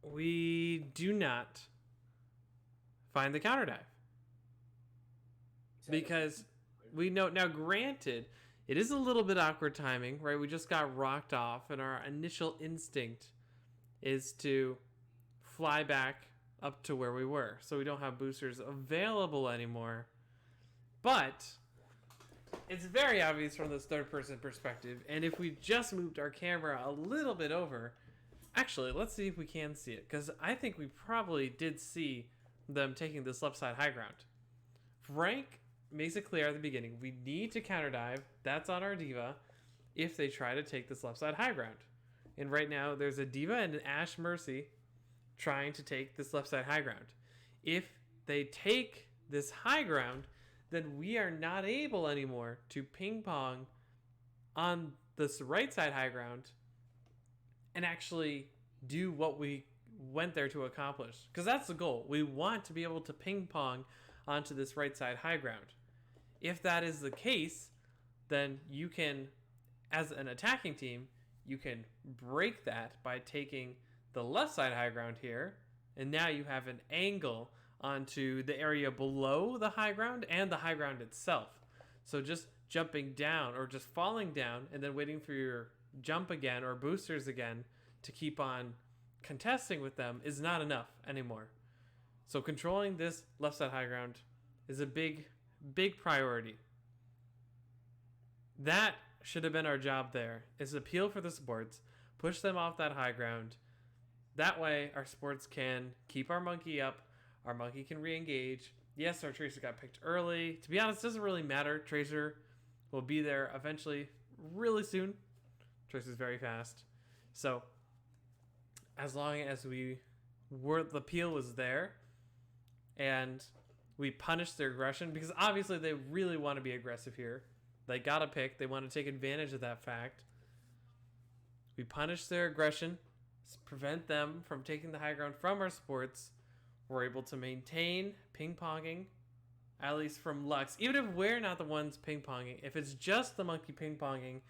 We do not find the counter dive. Because we know now, granted, it is a little bit awkward timing, right? We just got rocked off, and our initial instinct is to fly back up to where we were. So we don't have boosters available anymore. But it's very obvious from this third person perspective. And if we just moved our camera a little bit over, actually, let's see if we can see it. Because I think we probably did see them taking this left side high ground. Frank makes it clear at the beginning, we need to counter dive. That's on our diva if they try to take this left side high ground. And right now, there's a diva and an Ash Mercy trying to take this left side high ground. If they take this high ground, then we are not able anymore to ping pong on this right side high ground and actually do what we went there to accomplish. Because that's the goal. We want to be able to ping pong onto this right side high ground. If that is the case, then you can, as an attacking team, you can break that by taking the left side high ground here, and now you have an angle onto the area below the high ground and the high ground itself. So just jumping down or just falling down and then waiting for your jump again or boosters again to keep on contesting with them is not enough anymore. So controlling this left side high ground is a big priority. That should have been our job there, is appeal for the supports, push them off that high ground. That way our supports can keep our monkey up, our monkey can re-engage. Yes, our Tracer got picked early. To be honest, it doesn't really matter. Tracer will be there eventually really soon. Tracer's very fast. So as long as the appeal was there and we punished their aggression, because obviously they really want to be aggressive here. They got a pick. They want to take advantage of that fact. We punish their aggression, prevent them from taking the high ground from our supports. We're able to maintain ping-ponging, at least from Lux. Even if we're not the ones ping-ponging, if it's just the monkey ping-ponging,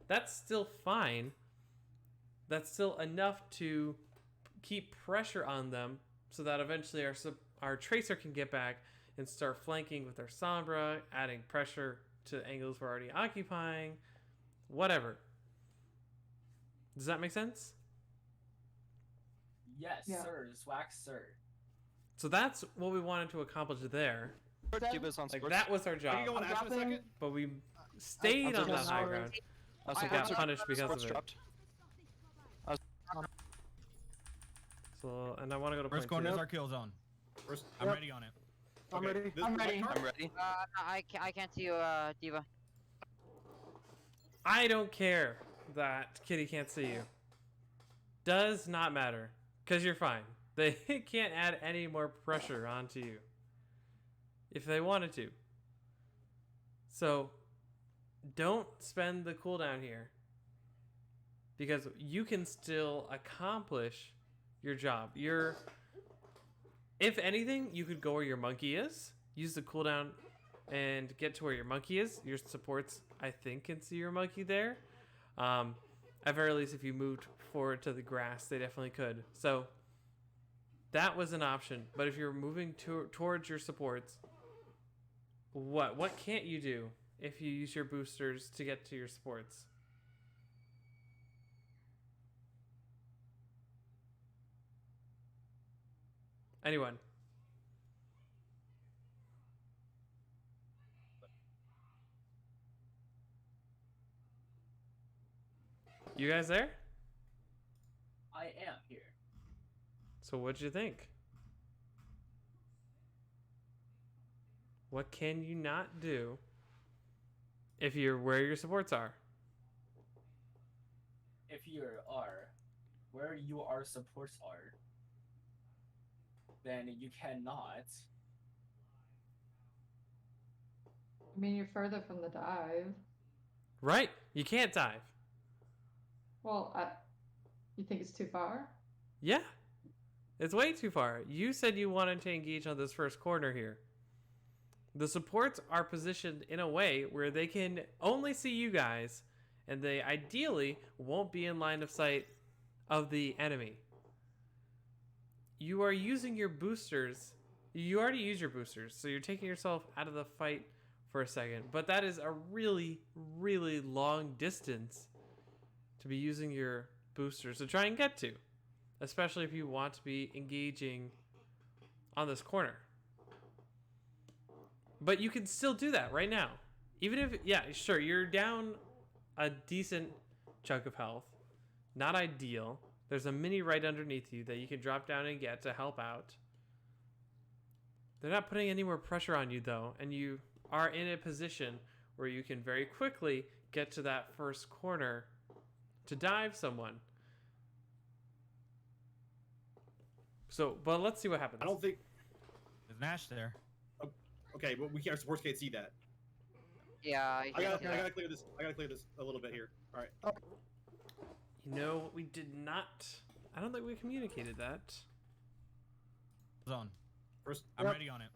that's still fine. That's still enough to keep pressure on them so that eventually our Tracer can get back and start flanking with our Sombra, adding pressure to angles we're already occupying, whatever. Does that make sense? Yes, Yeah. sir. Zwack, sir. So that's what we wanted to accomplish there. Divas on Like sports. that was our I job. can go on Ash in a second. But we stayed on that just high now- ground. So We I got got punished because sports of it. dropped. So, and I want to go to First point corner is two. our kill zone. First, I'm Yep. ready on it. I'm okay, ready. this- I'm ready. I'm ready. I can't see you, Diva. I don't care that Kitty can't see you. Does not matter. Because you're fine. They can't add any more pressure onto you. If they wanted to. So, don't spend the cooldown here. Because you can still accomplish your job. If anything, you could go where your monkey is. Use the cooldown and get to where your monkey is. Your supports, I think, can see your monkey there. At very least, if you moved forward to the grass, they definitely could. So that was an option. But if you're moving towards your supports, what can't you do if you use your boosters to get to your supports? Anyone? You guys there? I am here. So what'd you think? What can you not do if you're where your supports are? If you are where your supports are, then you cannot. I mean, you're further from the dive. Right. You can't dive. Well, you think it's too far? Yeah. It's way too far. You said you wanted to engage on this first corner here. The supports are positioned in a way where they can only see you guys, and they ideally won't be in line of sight of the enemy. You are using your boosters. You already used your boosters, so you're taking yourself out of the fight for a second. But that is a really, really long distance to be using your boosters to try and get to. especially if you want to be engaging on this corner. But you can still do that right now. Even if, yeah, sure, you're down a decent chunk of health. Not ideal. There's a mini right underneath you that you can drop down and get to help out. They're not putting any more pressure on you, though, and you are in a position where you can very quickly get to that first corner to dive someone. So, but let's see what happens. I don't think. There's Nash there. Okay, but we can't. Our supports can't see that. Yeah, I gotta clear this. I gotta clear this a little bit here. All right. You know, we did not. I don't think we communicated that. Zone. First, I'm ready on it.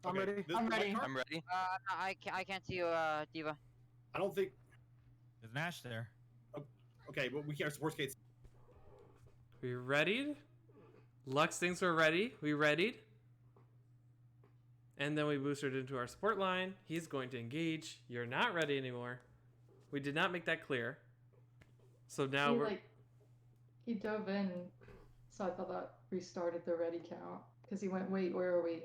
I'm okay, ready. this- I'm ready. I'm ready. I can't see you, Diva. I don't think. There's Nash there. Okay, but we can't. Our supports can't. We readied? Lux thinks we're ready. We readied. And then we boosted into our support line. He's going to engage. You're not ready anymore. We did not make that clear. So now we're... He dove in, so I thought that restarted the ready count. Because he went, wait, where are we?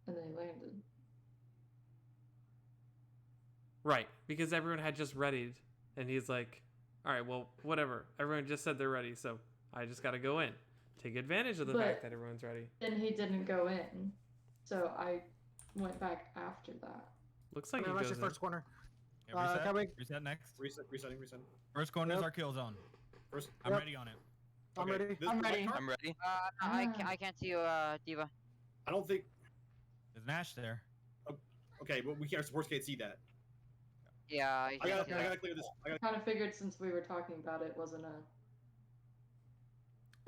And then he landed. Right, because everyone had just readied. And he's like, all right, well, whatever. Everyone just said they're ready, so I just got to go in. Take advantage of the But- fact that everyone's ready. Then he didn't go in. So I went back after that. Looks like Okay, he that's goes your in. first corner. Okay, reset. can we- Reset next. Resetting. First corner is Yep. our kill zone. First. I'm Yep. ready on it. I'm okay, ready. this- I'm ready. I'm ready. I can't see you, Diva. I don't think. There's Nash there. Okay, but we can't. Our supports can't see that. Yeah, I gotta clear this. I I gotta. kind of figured since we were talking about it, wasn't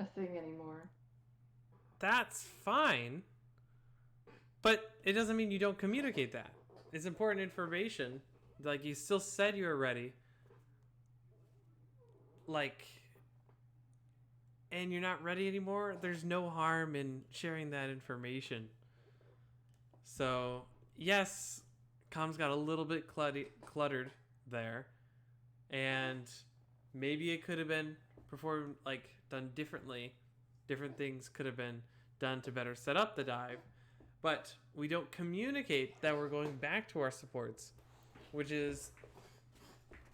a thing anymore. That's fine. But it doesn't mean you don't communicate that. It's important information. Like, you still said you were ready. Like, and you're not ready anymore. There's no harm in sharing that information. So, yes, comms got a little bit cluttered there. And maybe it could have been performed, like, done differently. Different things could have been done to better set up the dive. But we don't communicate that we're going back to our supports, which is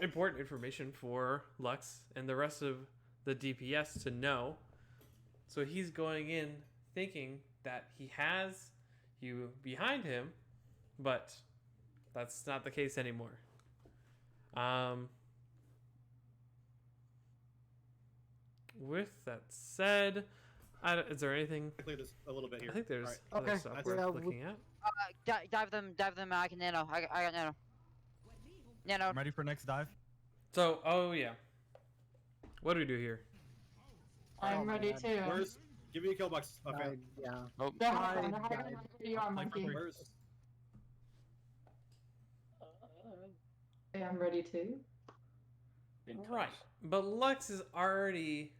important information for Lux and the rest of the DPS to know. So he's going in thinking that he has you behind him, but that's not the case anymore. With that said, is there anything? Clear this a little bit here. I think there's All right. other Okay, stuff that's- worth yeah, looking at. Dive them. I can nano. I got nano. Nano. I'm ready for next dive. So, oh yeah. What do we do here? I'm ready man. too. Where's? Give me a kill box. My fan. Yeah. Oh, Yeah, I how died. you are, monkey? Where's? Okay, I'm ready too. Right. But Lux is already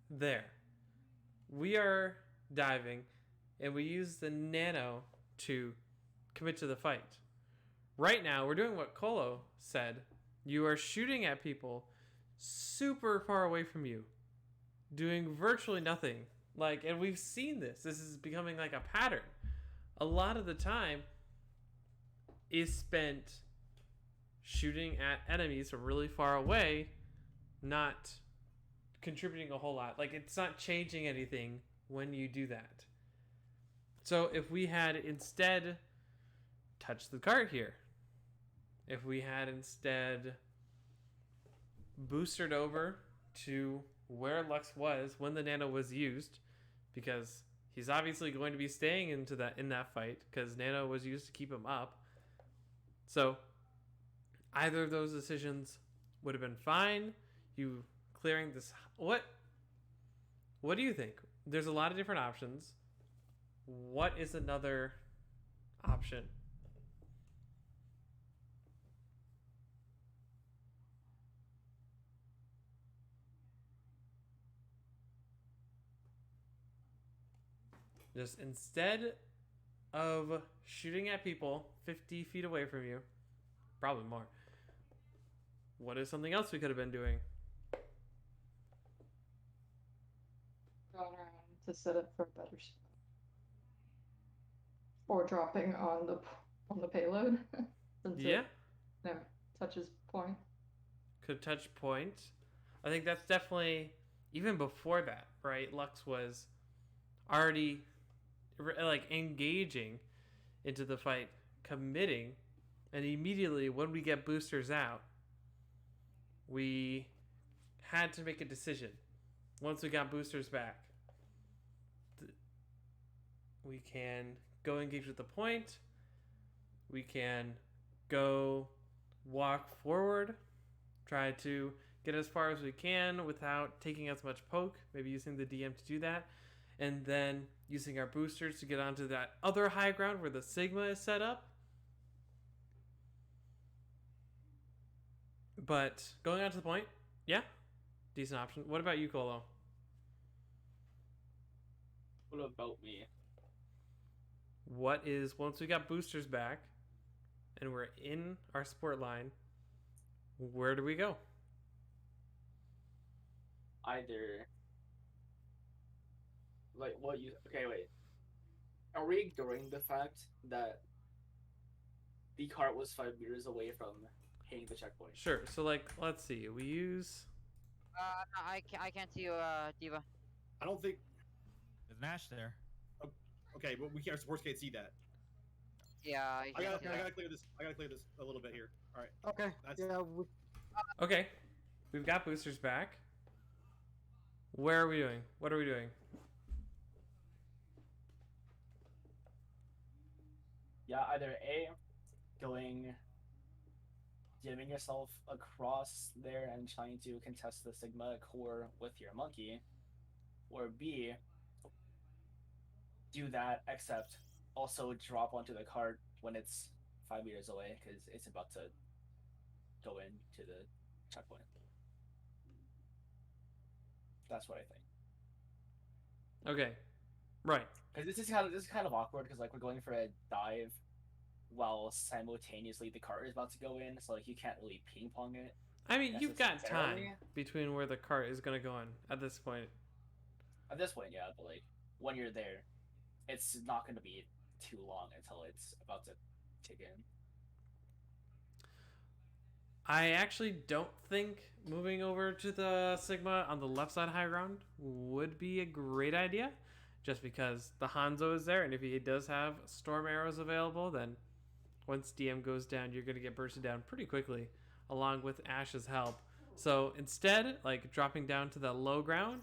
there. We are diving, and we use the nano to commit to the fight. Right now, we're doing what Colo said. You are shooting at people super far away from you, doing virtually nothing. Like, and we've seen this. This is becoming like a pattern. A lot of the time is spent shooting at enemies from really far away, not contributing a whole lot. Like, it's not changing anything when you do that. So if we had instead touched the cart here, if we had instead boosted over to where Lux was when the nano was used, because he's obviously going to be staying in that fight because nano was used to keep him up. So either of those decisions would have been fine. You clearing this. What do you think? There's a lot of different options. What is another option? Just instead of shooting at people 50 feet away from you, probably more, what is something else we could have been doing? to set up for a better or dropping on the payload. Since Yeah, it touches point. could touch point. I think that's definitely even before that, right? Lux was already like engaging into the fight, committing, and immediately when we get boosters out, we had to make a decision. Once we got boosters back, we can go engage with the point. We can go walk forward, try to get as far as we can without taking as much poke, maybe using the DM to do that, and then using our boosters to get onto that other high ground where the Sigma is set up. But going on to the point, yeah, decent option. What about you, Colo? What about me? What is, once we got boosters back and we're in our support line, where do we go? Either like what you okay wait. Are we ignoring the fact that the cart was 5 meters away from hitting the checkpoint? Sure. So like, let's see. We use. I can't see you, Diva. I don't think. There's Nash there. Okay, but we can't. Our supports can't see that. Yeah, I gotta clear this. I gotta clear this a little bit here. All right. Okay. That's... Yeah. Okay, we've got boosters back. Where are we doing? What are we doing? Yeah, either A, jamming yourself across there and trying to contest the Sigma core with your monkey, or B, do that except also drop onto the cart when it's 5 meters away because it's about to go into the checkpoint. That's what I think. Okay, right. Because this is kind of awkward because like we're going for a dive while simultaneously the cart is about to go in, so like you can't really ping pong it. I mean, you've got time necessarily. between where the cart is going to go on at this point. At this point, yeah, but like when you're there, it's not going to be too long until it's about to kick in. I actually don't think moving over to the Sigma on the left side high ground would be a great idea, just because the Hanzo is there, and if he does have storm arrows available, then once DM goes down, you're going to get bursted down pretty quickly, along with Ash's help. So instead, like dropping down to the low ground,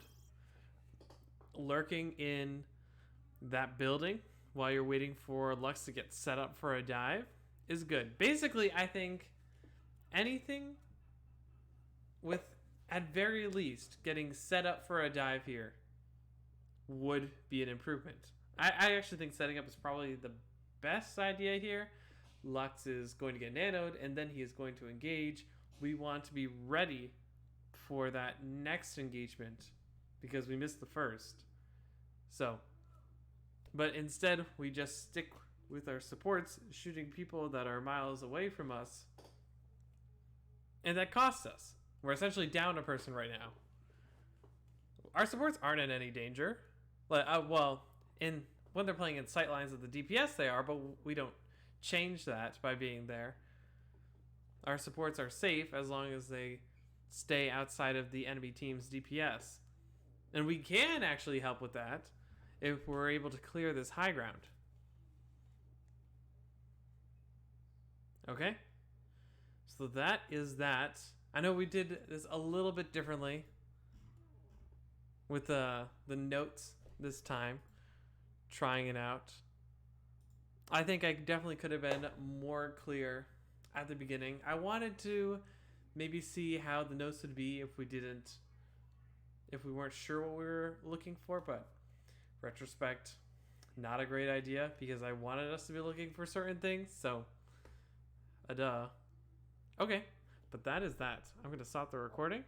lurking in that building while you're waiting for Lux to get set up for a dive is good. Basically, I think anything with, at very least, getting set up for a dive here would be an improvement. I actually think setting up is probably the best idea here. Lux is going to get nanoed, and then he is going to engage. We want to be ready for that next engagement because we missed the first. So, but instead, we just stick with our supports, shooting people that are miles away from us. And that costs us. We're essentially down a person right now. Our supports aren't in any danger. Well, when they're playing in sight lines of the DPS, they are, but we don't change that by being there. Our supports are safe as long as they stay outside of the enemy team's DPS. And we can actually help with that if we're able to clear this high ground. Okay? So that is that. I know we did this a little bit differently with the notes this time, trying it out. I think I definitely could have been more clear at the beginning. I wanted to maybe see how the notes would be if we weren't sure what we were looking for, but retrospect, not a great idea because I wanted us to be looking for certain things, so duh. Okay, but that is that. I'm going to stop the recording.